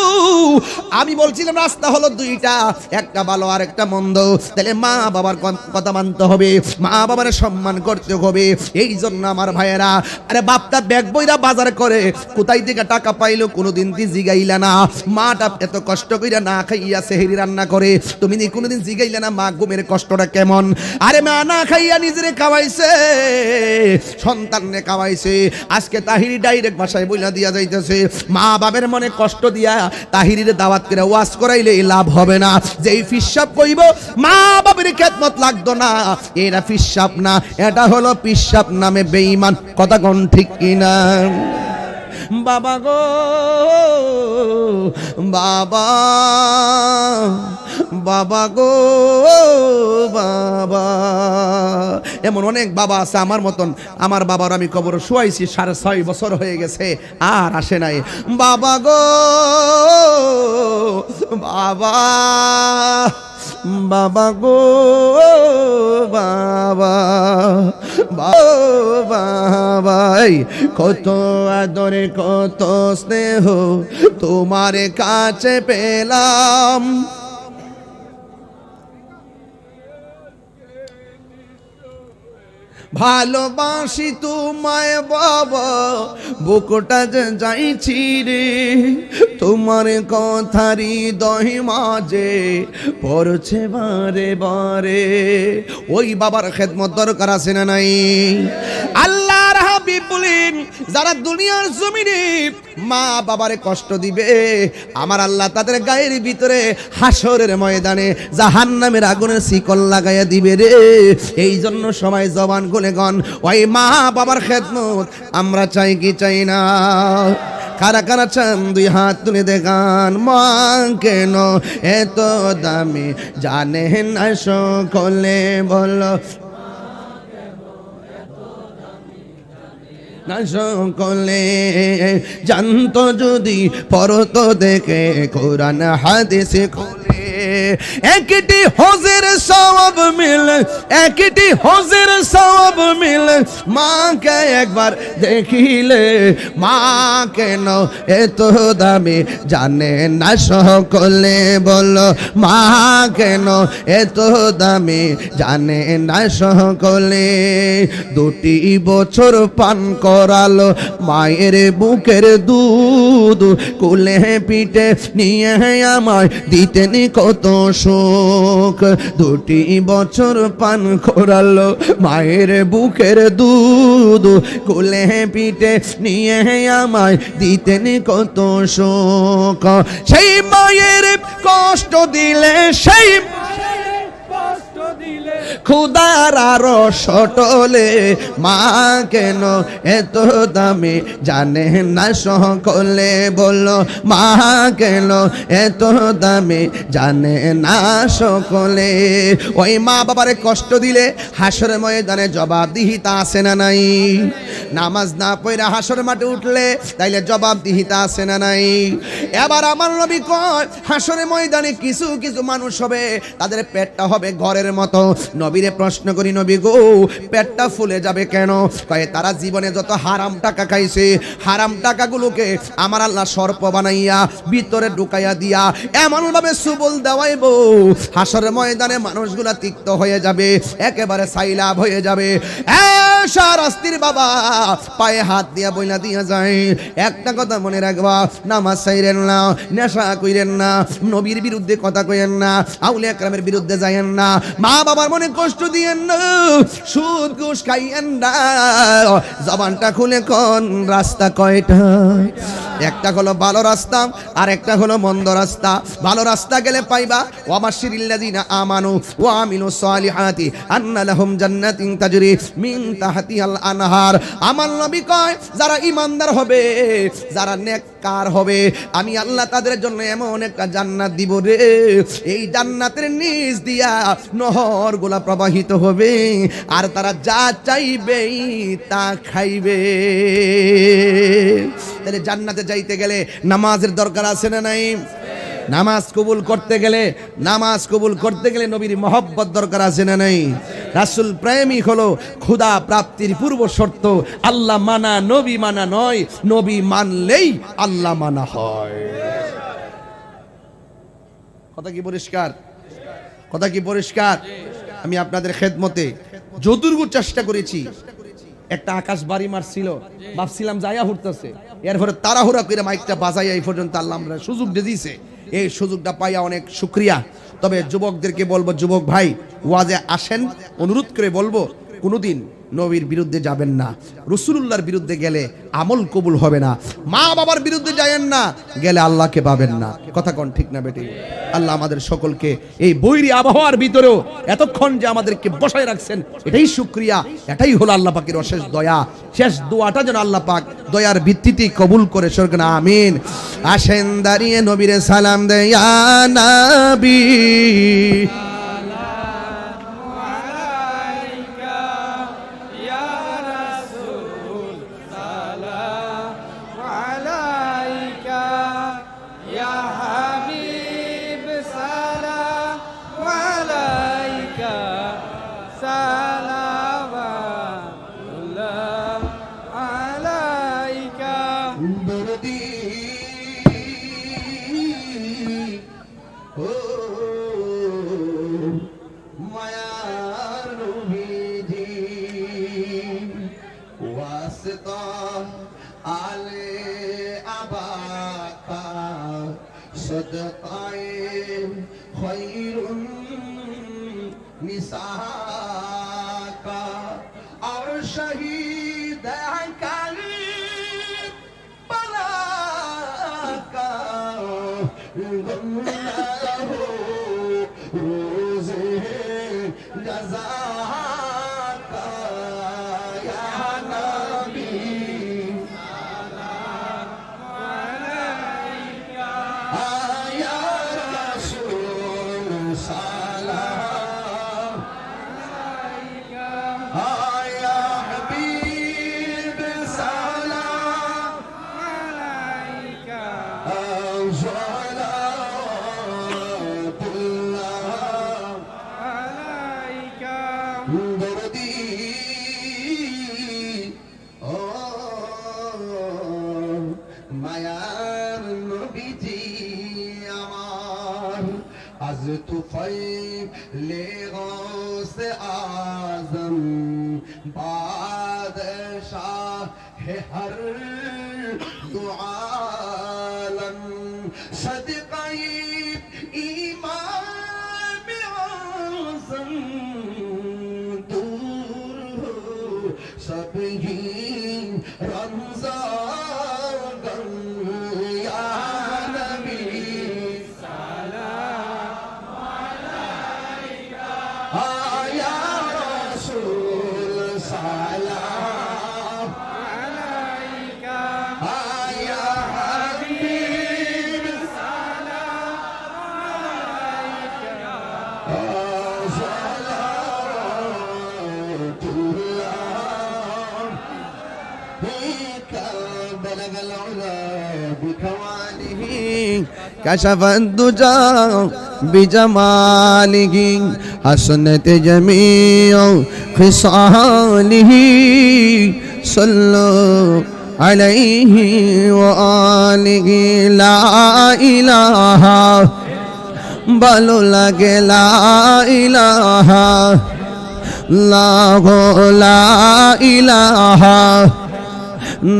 A: আমি বলছিলাম রাস্তা হলো দুইটা, একটা ভালো আর একটা মন্দ। তাহলে মা বাবার কথা মানতে হবে, মা বাবার সম্মান করতে হবে। এই জন্য আমার ভাইয়েরা, আরে বাপটা ব্যাগ বইরা বাজার করে কোথায় থেকে টাকা পাইলো কোনোদিন তুই জিগাইলা না? মাটা এত কষ্ট কইরা না খাইয়া সেহরি রান্না করে, তুমি কোনোদিন জিগাইলা না মা ঘুমের কষ্টটা কেমন? আরে মা না খাইয়া নিজেরে খাওয়াইছে, সন্তানরে খাওয়াইছে। আজকে তাহিরি ডাইরেক্ট ভাষায় বইলা দিয়া যাইতেছে মা বাবার মনে কষ্ট দিয়া তাহিরির দাওয়াত করে ওয়াজ করাইলে লাভ হবে না। যেই ফিসাব কইব মা বাবার খেদমত লাগতো না, এরা ফিসাব না, এটা হলো পিসাব নামে বেঈমান। কথা কোন ঠিক কিনা? বাবা গো বাবা, বাবা গো বাবা। এমন অনেক বাবা আছে আমার মতন, আমার বাবার আমি কবর শুয়াইছি 6.5 বছর হয়ে গেছে আর আসে নাই। বাবা গো বাবা, বাবা গো বাবা, বাবাই কত আদরে কত স্নেহ তোমার কাছে পেলাম। ভালোবাসি তোমায় বাবা, বুকটা যে যাইছি রে, তোমার কথারি দহি মাঝে পড়ছে বারে বারে। ওই বাবার খেদমত দরকার আছে না নাই? আল্লাহর হাবিব বলেন যারা দুনিয়ার জমিনে মা বাবারে কষ্ট দিবে আমার আল্লাহ তাদের গায়ের ভিতরে হাসরের ময়দানে জাহান্নামের আগুনের শিকল লাগাইয়া দিবে রে। এই জন্য সবাই জবান খুলে গন ওই মা বাবার খেদমত আমরা চাই কি চাই না? কারা কারা চান দুই হাত তুলে দেখান। মা কেন এত দামি জানে না সকলে, বলো না সকলে। জানতো যদি পড়তো দেখে কোরআন হাদিস খুলে, একটি হজের সওয়াব মিলে, একটি হজের সওয়াব মিলে মাকে একবার দেখিলে। মা কেন এত দামি জানে না সকলে, বলো মা কেন এত দামি জানে না সকলে। 2 বছর পান করালো মায়ের বুকের দুধ, কোলে পিঠে নিয়ে আমায় দিতেন কত সুখ। 2 বছর পান করালো মায়ের বুকের দুধ, কোলে পিঠে নিয়ে আমায় দিতেন কত সুখ। সেই মায়ের কষ্ট দিলে, সেই খুদার আরো সটলে মা কেন এত দামি জানে না সকলে, বলো মা কেন এত দামি জানে না সকলে। ওই মা বাবারে কষ্ট দিলে হাসরের ময়দানে জবাবদিহিতা আছে না নাই? নামাজ না পড়ে হাসর মাঠে উঠলে তাইলে জবাবদিহিতা আছে না নাই? এবার আমার নবী কয় হাসরের ময়দানে কিছু কিছু মানুষ হবে তাদের পেটটা হবে ঘরের মতো। নবীরে প্রশ্ন করি, নবী গো পেটটা ফুলে যাবে কেন? কয় তারা জীবনে যত হারাম টাকা খাইছে, হারাম টাকাগুলোকে আমার আল্লাহ সর্প বানাইয়া ভিতরে ঢুকাইয়া দিয়া এমন ভাবে সুবল দেওয়াইবো হাসরের ময়দানে মানুষগুলা তিক্ত হয়ে যাবে, একেবারে সাইলাব হয়ে যাবে। শাস্তির বাবা পায়ে হাত দিয়া বইলা দিয়া যায়, একটা কথা মনে রাখবা, নামাজ ছাইরেন না, নেশা কইরেন না, নবীর বিরুদ্ধে কথা কইেন না, আউলিয়া কেরামের বিরুদ্ধে যাইয়েন না, মা বাবার মনে কষ্ট দিয়েন না, সুদ ঘুষ খাইয়েন না। জবানটা খুলে কোন রাস্তা কয়টা? একটা হলো ভালো রাস্তা আর একটা হলো মন্দ রাস্তা। ভালো রাস্তা গেলে পাইবা ওয়াবাশশিরিল্লাযিনা আমানু ওয়া আমিলুস সালিহাতি আন্না লাহুম জান্নাতিন তাজরি মিন তাহতিহাল আনহার। আমার নবী কয় যারা ঈমানদার হবে, যারা নেককার হবে, আমি আল্লাহ তাদের জন্য এমন একটা জান্নাত দিব রে, এই জান্নাতের নিচ দিয়া নহরগুলা প্রবাহিত হবে আর তারা যা চাইবে তা খাইবে। তাহলে জান্নাতে যাইতে গেলে নামাজের দরকার আছে না নাই? নামাজ কবুল করতে গেলে নবীর মহব্বত দরকার আছে না নাই? রাসূল প্রেমিক হলো খোদা প্রাপ্তির পূর্ব শর্ত। আল্লাহ মানা নবী মানা নয়, নবী মানলেই আল্লাহ মানা হয়। কথা কি পরিষ্কার? আমি আপনাদের খেদমতে যতটুকু চেষ্টা করেছি। একটা আকাশ বাড়ি মারছিল, ভাবছিলাম যাইয়া হুড়তেছে, এরপরে তাড়াহুড়া করে মাইকটা বাজাইয়া এই পর্যন্ত আল্লাহ আমরা সুযোগ দিয়েছে। এই সুযোগটা পাইয়া অনেক শুকরিয়া। তবে যুবকদেরকে বলবো, যুবক ভাই ওয়াজে আসেন, অনুরোধ করে বলবো কোনোদিন নবীর বিরুদ্ধে যাবেন না। রাসূলুল্লাহর বিরুদ্ধে গেলে আমল কবুল হবে না। মা বাবার বিরুদ্ধে যায়েন না, গেলে আল্লাহকে পাবেন না। কথা কোন ঠিক না বেটি? আল্লাহ আমাদের সকলকে এই বৈরী আবহাওয়ার ভিতরেও এতক্ষণ যে আমাদেরকে বসায় রাখছেন, এটাই শুকরিয়া, এটাই হলো আল্লাহ পাকের অশেষ দয়া। শেষ দোয়াটা যেন আল্লাহ পাক দয়ার ভিত্তিতে কবুল করে সরকার আমিন। আসেন দাঁড়িয়ে নবীরে সালাম দেয়, ইয়া নবী और शहीद মায়ার নবীজি আমার আজ তুফাইলে গৌসে আজম বাদশাহ হে হর দু আলম সদকাই ইমাম আজম दूर हो सब ही रमज़ा بلغ العلا بكماله
C: كشف الدجى بجماله حسنت جميع خصاله صلوا عليه وآله لا إله ভালো লাগে লা ইলাহা লা ইলাহা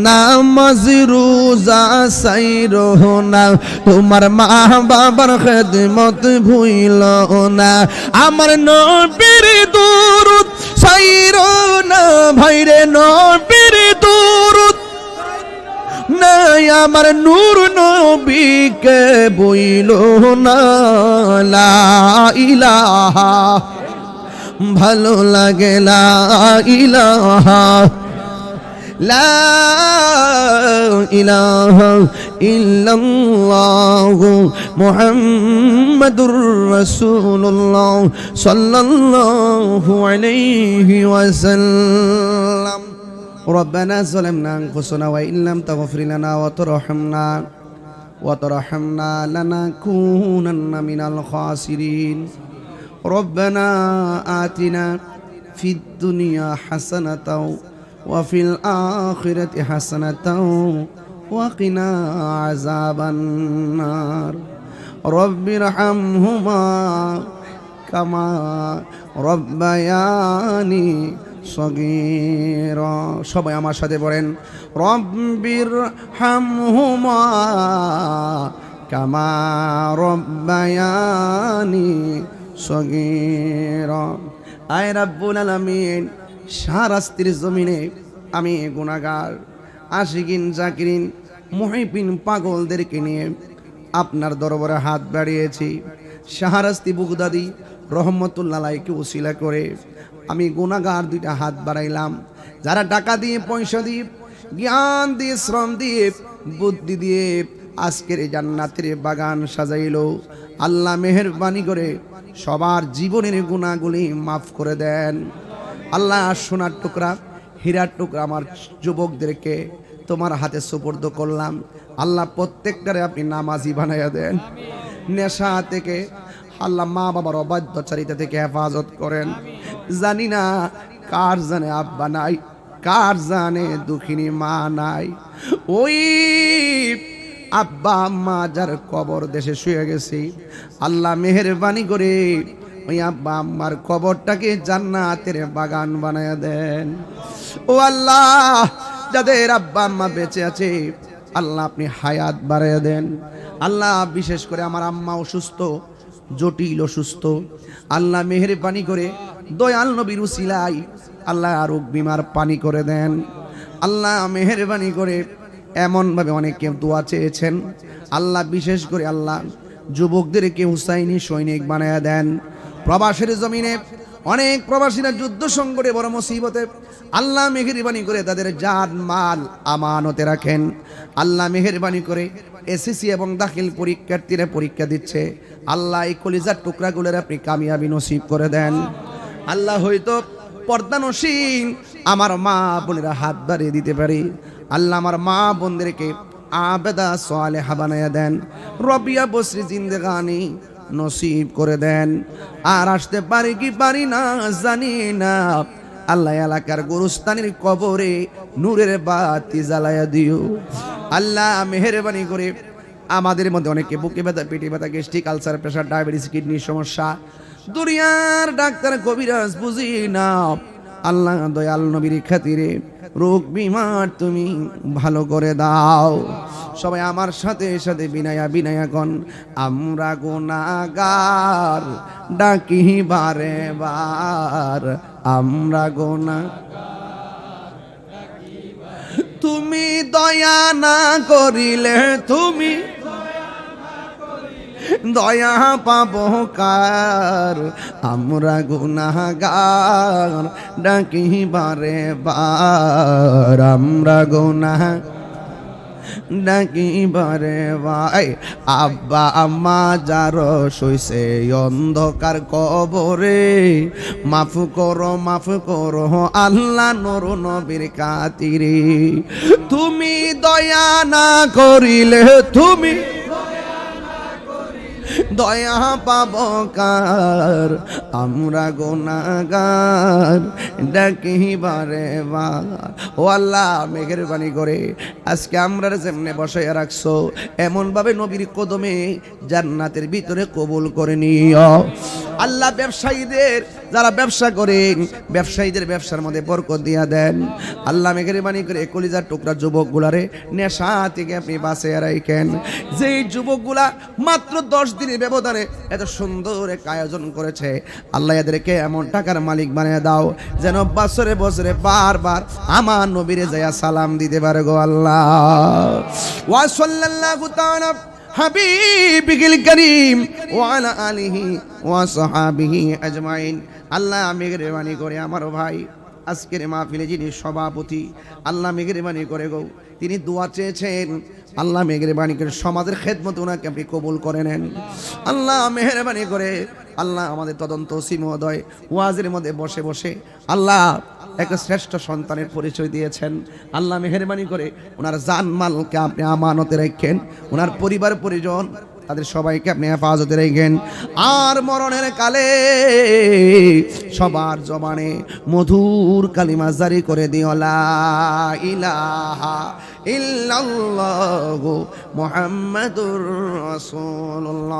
C: নামাজ রোজা সাইরো না তোমার মা বাবার খেদমত ভুইলো না আমার নবীর দুরূদ সাইরো না ভাইরে নবীর দুরূদ নাই আমার নূর নবীকে বইলো না লা ইলাহা ভালো লাগে লা ইলাহা লা ইলাহা ইল্লাল্লাহ মুহাম্মাদুর রাসূলুল্লাহ সাল্লাল্লাহু আলাইহি ওয়াসাল্লাম ربنا ظلمنا أنفسنا وإن لم تغفر لنا وترحمنا لنكونن من الخاسرين ربنا آتنا في الدنيا حسنة وفي الآخرة حسنة وقنا عذاب النار رب ارحمهما كما ربياني সগীরা সবাই আমার সাথে পড়েন রব্বির হামহুমা কামা রব্বায়ানি সগীরা আয় রাব্বুল আলামিন শাহরাস্তির জমিনে আমি গুনাহগার আশিকিন জাকিরিন মুহিবিন পাগলদেরকে নিয়ে আপনার দরবারে হাত বাড়িয়েছি শাহরাস্তি বুগদাদি রহমতুল্লাহ আলাইহিকে উসিলা করে আমি গুনাহগার দুইটা হাত বাড়াইলাম যারা টাকা দিয়ে পয়সা দিয়ে জ্ঞান দিয়ে শ্রম দিয়ে বুদ্ধি দিয়ে আজকের এই জান্নাতের বাগান সাজাইলো আল্লাহ মেহেরবানি করে সবার জীবনের গুনাহগুলি মাফ করে দেন আল্লাহ সোনার টুকরা হীরার টুকরা আমার যুবকদেরকে তোমার হাতে সুপর্দ করলাম আল্লাহ প্রত্যেকটারে আপনি নামাজি বানাইয়া দেন নেশা থেকে আল্লাহ মা বাবার অবাধ্যচারিতা থেকে হেফাজত করেন জানি না কার জানে আব্বা নাই কার জানে দুঃখিনী মা নাই ওই আব্বা আম্মা যার কবর দেশে শুয়ে গেছে আল্লাহ মেহেরবানি করে ওই আব্বা আম্মার কবরটাকে জান্নাতের বাগান বানায়া দেন ও আল্লাহ যাদের আব্বা আম্মা বেঁচে আছে আল্লাহ আপনি হায়াত বাড়াইয়া দেন আল্লাহ বিশেষ করে আমার আম্মা অসুস্থ জটিল অসুস্থ আল্লাহ মেহেরবানি করে দয়াল নবীর উসিলাই আল্লাহ রোগ বিমার পানি করে দেন আল্লাহ মেহেরবানি করে এমনভাবে অনেকে দোয়া চেয়েছেন আল্লাহ বিশেষ করে আল্লাহ যুবকদেরকে হুসাইনি সৈনিক বানায়া দেন প্রবাসের জমিনে অনেক প্রবাসীরা যুদ্ধ সংকটে বড় মুসিবতে আল্লাহ মেহেরবানি করে তাদের জান মাল আমানতে রাখেন আল্লাহ মেহেরবানি করে এসএসসি এবং দাখিল পরীক্ষার্থীরা পরীক্ষা দিচ্ছে আল্লাহ এই কলিজার টুকরাগুলোর আপনি কামিয়াবি নসিব করে দেন আল্লাহ হয়তো পর্দানসীন আমার মা বোনেরা হাত বাড়িয়ে দিতে পারি আল্লাহ আমার মা বোনদেরকে আবেদা সালেহা বানায়া দেন রবিয়া বসরি জিন্দেগানি নসিব করে দেন আর আসতে পারি কি পারি না জানি না আল্লাহ এলাকার গোরস্তানের কবরে নূরের বাতি জ্বালায়া দিও আল্লাহ মেহেরবানি করে আমাদের মধ্যে অনেকে বুকে ব্যথা পেটে ব্যথা গ্যাস্ট্রিক আলসার প্রেশার ডায়াবেটিস কিডনির সমস্যা দুনিয়ার ডাক্তার কবিরাজ বুঝি না আল্লাহ দয়াল নবীর খাতিরে রোগ বিমার তুমি ভালো করে দাও সবাই আমার সাথে সাথে বিনায়া বিনায়াগণ আমরা গুনাহগার ডাকি বারে বার আমরা তুমি দয়া না করিলে তুমি দয়া পাবো কার আমরা গুনাহগার ডাকি বারে বার আমরা ডাকি বারে ভাই আব্বা আম্মা যার শুইছে অন্ধকার কবরে মাফ করো আল্লাহ নূর নবীর খাতিরে তুমি দয়া না করিলে তুমি দয়া পাব কার, আমরা গুনাহগার ডাকি বারে বার। ও আল্লাহ মেহেরবানি করে আজকে আমরা যেমনে বসায় রাখছো এমন ভাবে নবীর কদমে জান্নাতের ভিতরে কবুল করে নিও আল্লাহ। ব্যবসায়ীদের যারা ব্যবসা করেন ব্যবসায়ীদের ব্যবসার মধ্যে বরকত দিয়া দেন আল্লাহ। মেহেরবানি করে কলিজার টুকরা যুবকগুলারে নেশা থেকে আপনি বাঁচিয়ে রাখেন। যেই যুবকগুলা মাত্র 10 দিনের ব্যবধানে এত সুন্দর এক আয়োজন করেছে আল্লাহ এদেরকে এমন টাকার মালিক বানিয়ে দাও যেন বছরে বছরে বারবার আমার নবীরে যায়া সালাম দিতে পারে গো আল্লাহ। ওয়া সাল্লাল্লাহু তাআলা হাবিবিল করিম ওয়া আলা আলিহি ওয়া সাহাবিহি আজমাইন। আল্লাহ মেহেরবানি করে আমার ভাই আজকের মাহফিলে যিনি সভাপতি আল্লাহ মেহেরবানি করে গো তিনি দোয়া চেয়েছেন আল্লাহ মেহেরবানি করে সমাজের খেদমত ওনাকে আপনি কবুল করে নেন আল্লাহ। মেহেরবানি করে আল্লাহ আমাদের তদন্ত ওসি মহোদয় ওয়াজের মধ্যে বসে বসে আল্লাহ একটা শ্রেষ্ঠ সন্তানের পরিচয় দিয়েছেন আল্লাহ। মেহেরবানি করে ওনার জানমালকে আপনি আমানতে রাখেন, ওনার পরিবার পরিজন তাদের সবাইকে আপনি হেফাজতে রাখেন। আর মরণের কালে সবার জবানে মধুর কালিমা জারি করে দিও লা ইলাহা ইল্লাল্লাহু মুহাম্মাদুর রাসূলুল্লাহ।